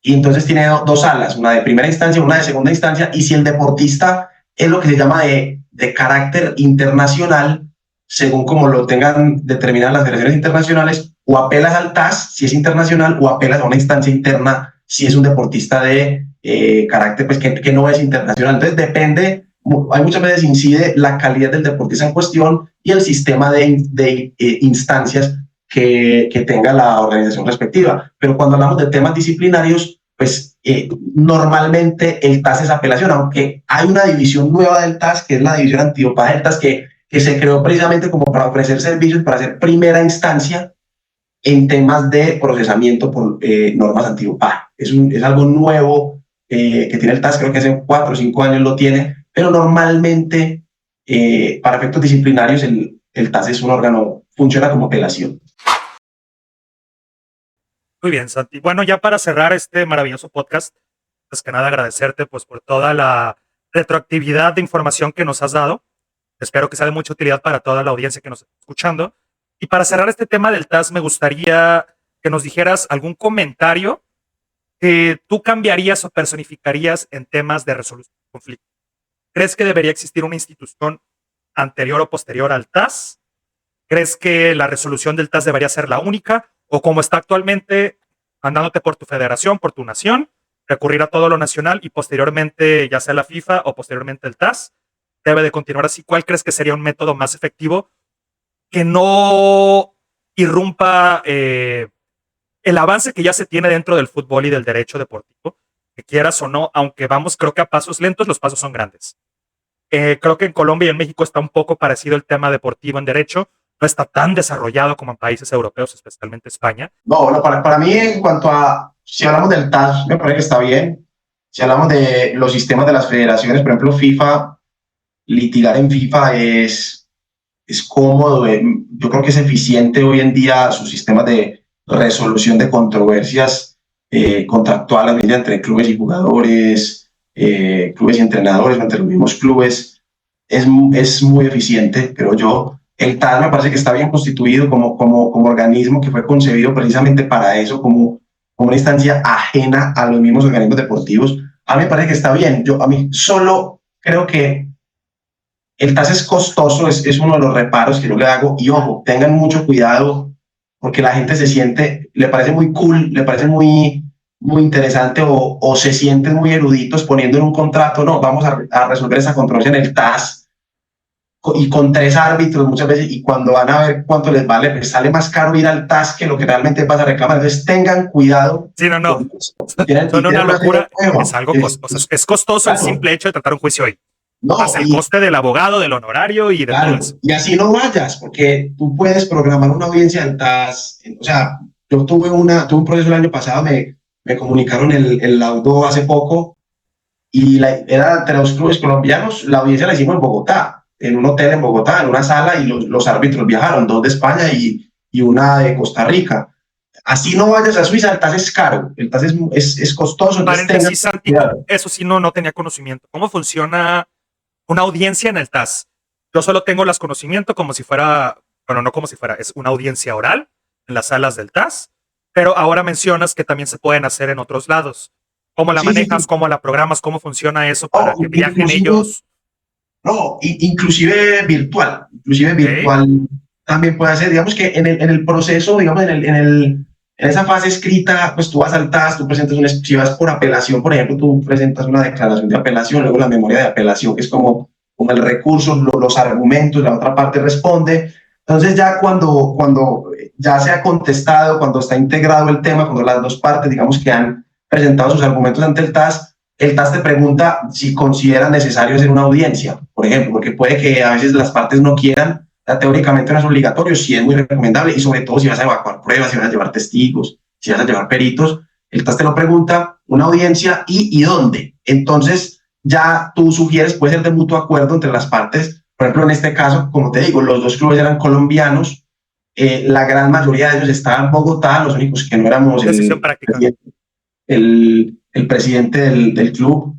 y entonces tiene 2 salas, una de primera instancia y una de segunda instancia, y si el deportista es lo que se llama de carácter internacional, según como lo tengan determinadas las federaciones internacionales, o apelas al TAS si es internacional, o apelas a una instancia interna si es un deportista de carácter pues, que no es internacional. Entonces depende, hay muchas veces incide la calidad del deportista en cuestión y el sistema de instancias que tenga la organización respectiva. Pero cuando hablamos de temas disciplinarios, pues normalmente el TAS es apelación, aunque hay una división nueva del TAS, que es la división antidopaje del TAS, que se creó precisamente como para ofrecer servicios, para hacer primera instancia en temas de procesamiento por normas antidopaje. Es algo nuevo que tiene el TAS, creo que hace 4 o 5 años lo tiene, pero normalmente para efectos disciplinarios el TAS es un órgano, funciona como apelación.
Muy bien, Santi. Bueno, ya para cerrar este maravilloso podcast, pues que nada agradecerte pues por toda la retroactividad de información que nos has dado. Espero que sea de mucha utilidad para toda la audiencia que nos está escuchando. Y para cerrar este tema del TAS, me gustaría que nos dijeras algún comentario que tú cambiarías o personificarías en temas de resolución de conflictos. ¿Crees que debería existir una institución anterior o posterior al TAS? ¿Crees que la resolución del TAS debería ser la única? ¿O como está actualmente, andándote por tu federación, por tu nación, recurrir a todo lo nacional y posteriormente, ya sea la FIFA o posteriormente el TAS, debe de continuar así? ¿Cuál crees que sería un método más efectivo que no irrumpa el avance que ya se tiene dentro del fútbol y del derecho deportivo? Que quieras o no, aunque vamos, creo que a pasos lentos, los pasos son grandes. Creo que en Colombia y en México está un poco parecido el tema deportivo en derecho. No está tan desarrollado como en países europeos, especialmente España.
No, bueno, para mí, en cuanto a, si hablamos del TAS, me parece que está bien. Si hablamos de los sistemas de las federaciones, por ejemplo, FIFA, litigar en FIFA es cómodo. Yo creo que es eficiente hoy en día sus sistemas de resolución de controversias contractuales entre clubes y jugadores, clubes y entrenadores, entre los mismos clubes. Es muy eficiente, creo yo. El TAS me parece que está bien constituido como organismo que fue concebido precisamente para eso, como una instancia ajena a los mismos organismos deportivos. A mí me parece que está bien. A mí solo creo que el TAS es costoso, es uno de los reparos que yo le hago. Y ojo, tengan mucho cuidado porque la gente se siente, le parece muy cool, le parece muy interesante o se sienten muy eruditos poniendo en un contrato, no, vamos a resolver esa controversia en el TAS y con 3 árbitros muchas veces, y cuando van a ver cuánto les vale, pues sale más caro ir al TAS que lo que realmente vas a reclamar. Entonces tengan cuidado.
Sí, no. Son una locura. Es algo costoso. Es costoso claro. El simple hecho de tratar un juicio hoy. No, más el coste del abogado, del honorario y de claro, todo eso.
Y así no vayas, porque tú puedes programar una audiencia del TAS. O sea, yo tuve un proceso el año pasado, me comunicaron el laudo hace poco, y era entre los clubes colombianos. La audiencia la hicimos en Bogotá, en un hotel en Bogotá, en una sala, y los árbitros viajaron, 2 de España y una de Costa Rica. Así no vayas a Suiza, el TAS es caro, el TAS es costoso.
Paréntesis, Santi, eso sí no tenía conocimiento. ¿Cómo funciona una audiencia en el TAS? Yo solo tengo los conocimientos como si fuera, bueno, no como si fuera, es una audiencia oral en las salas del TAS, pero ahora mencionas que también se pueden hacer en otros lados. ¿Cómo la manejas? Sí. ¿Cómo la programas? ¿Cómo funciona eso para que viajen ellos?
No, inclusive virtual. Inclusive virtual también puede ser. Digamos que en el proceso, digamos, en esa fase escrita, pues tú vas al TAS, tú presentas si vas por apelación, por ejemplo, tú presentas una declaración de apelación, luego la memoria de apelación, que es como el recurso, los argumentos, la otra parte responde. Entonces ya cuando ya se ha contestado, cuando está integrado el tema, cuando las 2 partes, digamos, que han presentado sus argumentos ante el TAS te pregunta si considera necesario hacer una audiencia, por ejemplo, porque puede que a veces las partes no quieran. Teóricamente no es obligatorio, sí es muy recomendable, y sobre todo si vas a evacuar pruebas, si vas a llevar testigos, si vas a llevar peritos, el TAS te lo pregunta, una audiencia y dónde. Entonces ya tú sugieres, puede ser de mutuo acuerdo entre las partes. Por ejemplo, en este caso, como te digo, los 2 clubes eran colombianos, la gran mayoría de ellos estaban en Bogotá, los únicos que no éramos el presidente del club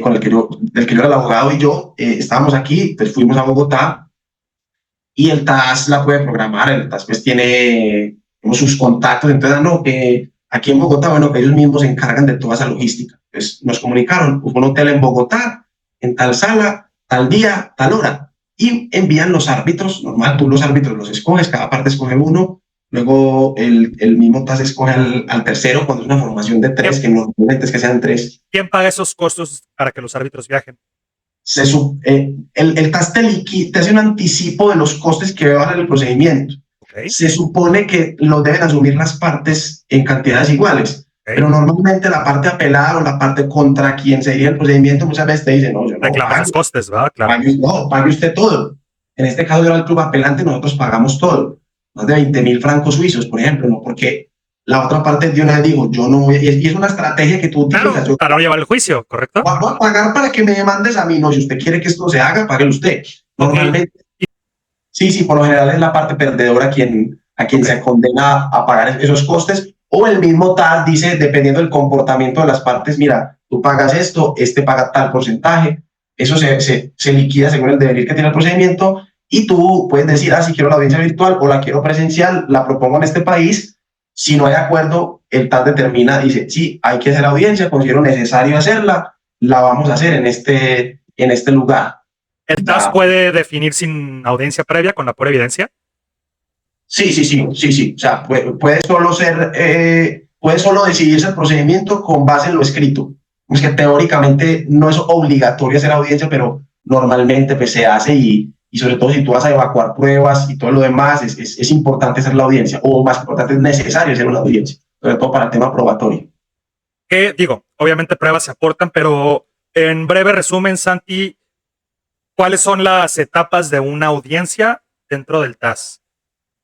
con del que yo era el abogado, y yo estábamos aquí, pues fuimos a Bogotá, y el TAS la puede programar. El TAS pues tiene sus contactos, entonces aquí en Bogotá, bueno, que ellos mismos se encargan de toda esa logística. Pues nos comunicaron, hubo un hotel en Bogotá, en tal sala, tal día, tal hora. Y envían los árbitros, normal, tú los árbitros los escoges, cada parte escoge uno, luego el mismo TAS escoge al tercero cuando es una formación de 3, que normalmente es que sean 3.
¿Quién paga esos costos para que los árbitros viajen?
El TAS te hace un anticipo de los costes que va a valer el procedimiento.
Okay.
Se supone que lo deben asumir las partes en cantidades iguales, pero normalmente la parte apelada o la parte contra quien se diría el procedimiento muchas veces te dice, no, yo no
reclama los costes, ¿verdad? Claro.
Pague usted todo. En este caso yo al club apelante nosotros pagamos todo, más de 20.000 francos suizos, por ejemplo, ¿no? Porque la otra parte de una vez digo, yo no voy, y es una estrategia que tú utilizas.
Claro, para no llevar el juicio, ¿correcto?
Voy a pagar para que me demandes a mí, no, si usted quiere que esto se haga, páguelo usted. Normalmente, sí, por lo general es la parte perdedora a quien se condena a pagar esos costes, o el mismo TAS dice, dependiendo del comportamiento de las partes, mira, tú pagas esto, este paga tal porcentaje, eso se liquida según el devenir que tiene el procedimiento, y tú puedes decir, si quiero la audiencia virtual o la quiero presencial, la propongo en este país. Si no hay acuerdo, el TAS determina, dice, sí, hay que hacer audiencia, considero necesario hacerla, la vamos a hacer en este lugar.
¿El TAS puede definir sin audiencia previa, con la pura evidencia?
Sí. O sea, puede solo decidirse el procedimiento con base en lo escrito. Es que teóricamente no es obligatorio hacer audiencia, pero normalmente pues, se hace y sobre todo si tú vas a evacuar pruebas y todo lo demás, es importante hacer la audiencia, o más importante, es necesario hacer una audiencia, sobre todo para el tema probatorio.
Que digo, obviamente pruebas se aportan, pero en breve resumen, Santi, ¿cuáles son las etapas de una audiencia dentro del TAS?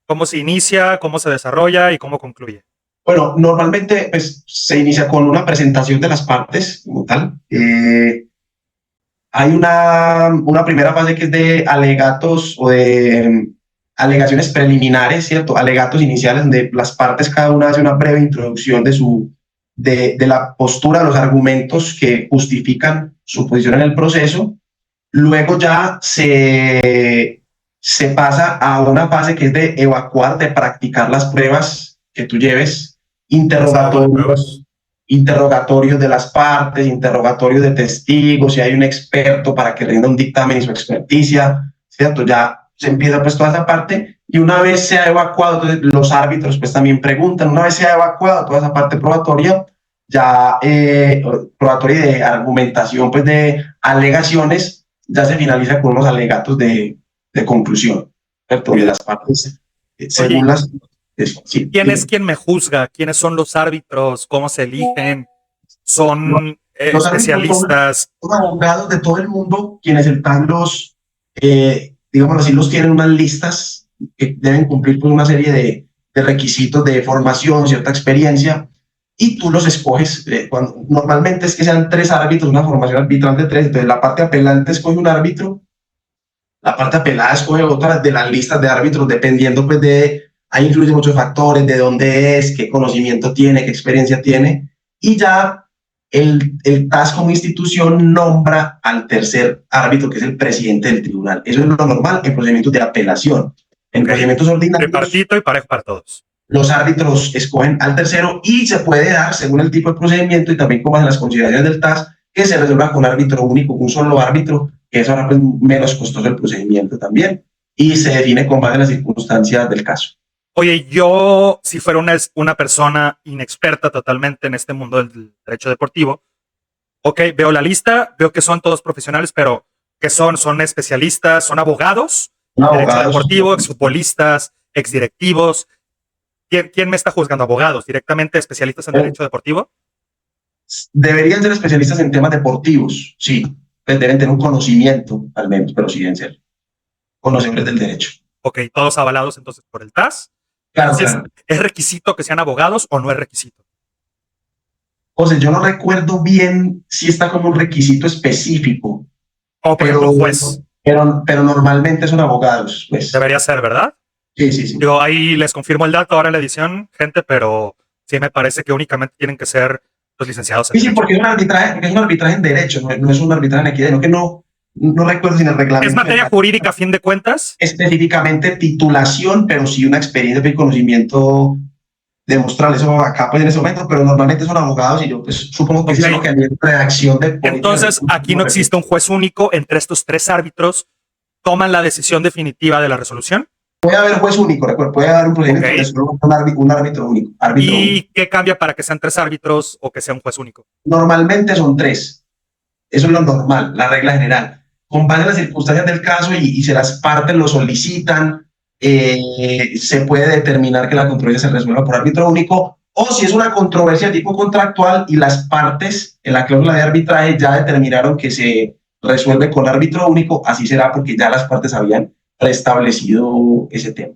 ¿Cómo se inicia, cómo se desarrolla y cómo concluye?
Bueno, normalmente pues, se inicia con una presentación de las partes como tal. Hay una primera fase que es de alegatos o de alegaciones preliminares, ¿cierto? Alegatos iniciales donde las partes cada una hace una breve introducción de la postura, los argumentos que justifican su posición en el proceso. Luego ya se pasa a una fase que es de evacuar, de practicar las pruebas que tú lleves, interrogatorios de las partes, interrogatorios de testigos, si hay un experto para que rinda un dictamen y su experticia, ¿cierto? Ya se empieza pues toda esa parte, y una vez se ha evacuado, entonces los árbitros pues también preguntan, una vez se ha evacuado toda esa parte probatoria, ya probatoria de argumentación pues de alegaciones, ya se finaliza con unos alegatos de conclusión, ¿cierto? De las partes, según las...
Sí, ¿quién es quien me juzga? ¿Quiénes son los árbitros? ¿Cómo se eligen? ¿Son
los
especialistas?
Son abogados de todo el mundo quienes están digamos así, los tienen unas listas que deben cumplir con una serie de requisitos de formación, cierta experiencia, y tú los escoges. Normalmente es que sean 3 árbitros, una formación arbitral de 3, entonces la parte apelante escoge un árbitro, la parte apelada escoge otra de las listas de árbitros, dependiendo pues ahí influyen muchos factores, de dónde es, qué conocimiento tiene, qué experiencia tiene, y ya el TAS como institución nombra al tercer árbitro, que es el presidente del tribunal. Eso es lo normal en procedimientos de apelación. En procedimientos ordinarios,
tripartito y parejo para todos.
Los árbitros escogen al tercero, y se puede dar, según el tipo de procedimiento y también como en las consideraciones del TAS, que se resuelva con un árbitro único, un solo árbitro, que es ahora pues menos costoso el procedimiento también, y se define con base en las circunstancias del caso.
Oye, yo, si fuera una persona inexperta totalmente en este mundo del derecho deportivo, veo la lista, veo que son todos profesionales, pero ¿qué son? ¿Son especialistas? ¿Son abogados? Derecho deportivo, exfutbolistas, exdirectivos. ¿Quién me está juzgando? ¿Abogados? ¿Directamente especialistas en derecho deportivo?
Deberían ser especialistas en temas deportivos, sí. Pues deben tener un conocimiento, al menos, pero sí deben ser conocedores del derecho.
Todos avalados entonces por el TAS.
Claro,
entonces,
claro.
¿es requisito que sean abogados o no es requisito?
O sea, yo no recuerdo bien si está como un requisito específico.
Como por ejemplo un juez.
Pero normalmente son abogados. Pues.
Debería ser, ¿verdad?
Sí.
Yo ahí les confirmo el dato ahora en la edición, gente, pero sí me parece que únicamente tienen que ser los licenciados en
Sí, porque es un arbitraje en derecho, no es un arbitraje en equidad, que no recuerdo si en el reglamento.
¿Es materia jurídica a fin de cuentas?
Específicamente titulación, pero sí una experiencia y conocimiento demostrar eso acá pues en ese momento, pero normalmente son abogados y yo pues supongo que
Ok.
es lo que hay en redacción de política.
Entonces, aquí no existe un juez único. Entre estos tres árbitros toman la decisión definitiva de la resolución.
Puede haber juez único, recuerda, puede haber un procedimiento
Ok.
de solo un árbitro único.
¿Y qué cambia para que sean tres árbitros o que sea un juez único?
Normalmente son tres. Eso es lo normal, la regla general. Con base en las circunstancias del caso y si las partes lo solicitan, se puede determinar que la controversia se resuelva por árbitro único, o si es una controversia de tipo contractual y las partes en la cláusula de arbitraje ya determinaron que se resuelve con árbitro único, así será porque ya las partes habían preestablecido ese tema.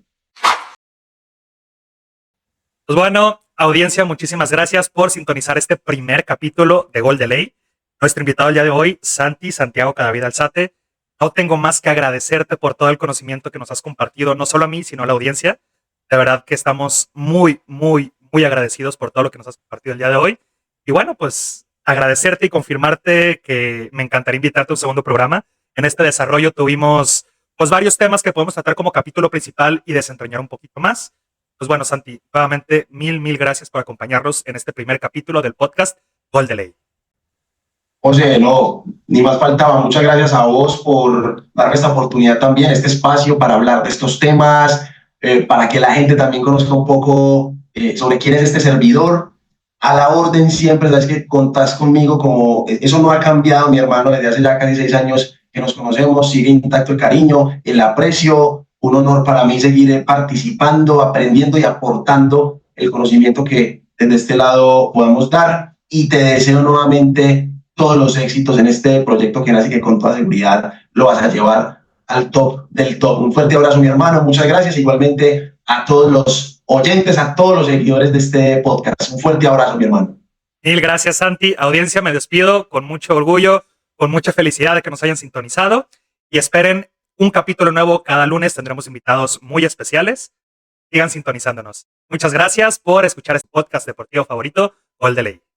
Pues bueno, audiencia, muchísimas gracias por sintonizar este primer capítulo de Gol de Ley. Nuestro invitado el día de hoy, Santiago Cadavid Alzate. No tengo más que agradecerte por todo el conocimiento que nos has compartido, no solo a mí, sino a la audiencia. De verdad que estamos muy, muy, muy agradecidos por todo lo que nos has compartido el día de hoy. Y bueno, pues agradecerte y confirmarte que me encantaría invitarte a un segundo programa. En este desarrollo tuvimos pues varios temas que podemos tratar como capítulo principal y desentrañar un poquito más. Pues bueno, Santi, nuevamente mil gracias por acompañarnos en este primer capítulo del podcast Gol de Ley.
José, no, ni más faltaba. Muchas gracias a vos por darme esta oportunidad también, este espacio para hablar de estos temas, para que la gente también conozca un poco sobre quién es este servidor. A la orden siempre, sabes que contás conmigo, como eso no ha cambiado, mi hermano, desde hace ya casi 6 años que nos conocemos, sigue intacto el cariño, el aprecio. Un honor para mí seguir participando, aprendiendo y aportando el conocimiento que desde este lado podamos dar. Y te deseo nuevamente todos los éxitos en este proyecto que nace, que con toda seguridad lo vas a llevar al top del top. Un fuerte abrazo, mi hermano. Muchas gracias. Igualmente a todos los oyentes, a todos los seguidores de este podcast. Un fuerte abrazo, mi hermano.
Mil gracias, Santi. Audiencia, me despido con mucho orgullo, con mucha felicidad de que nos hayan sintonizado y esperen un capítulo nuevo cada lunes. Tendremos invitados muy especiales. Sigan sintonizándonos. Muchas gracias por escuchar este podcast deportivo favorito, Gol de Ley.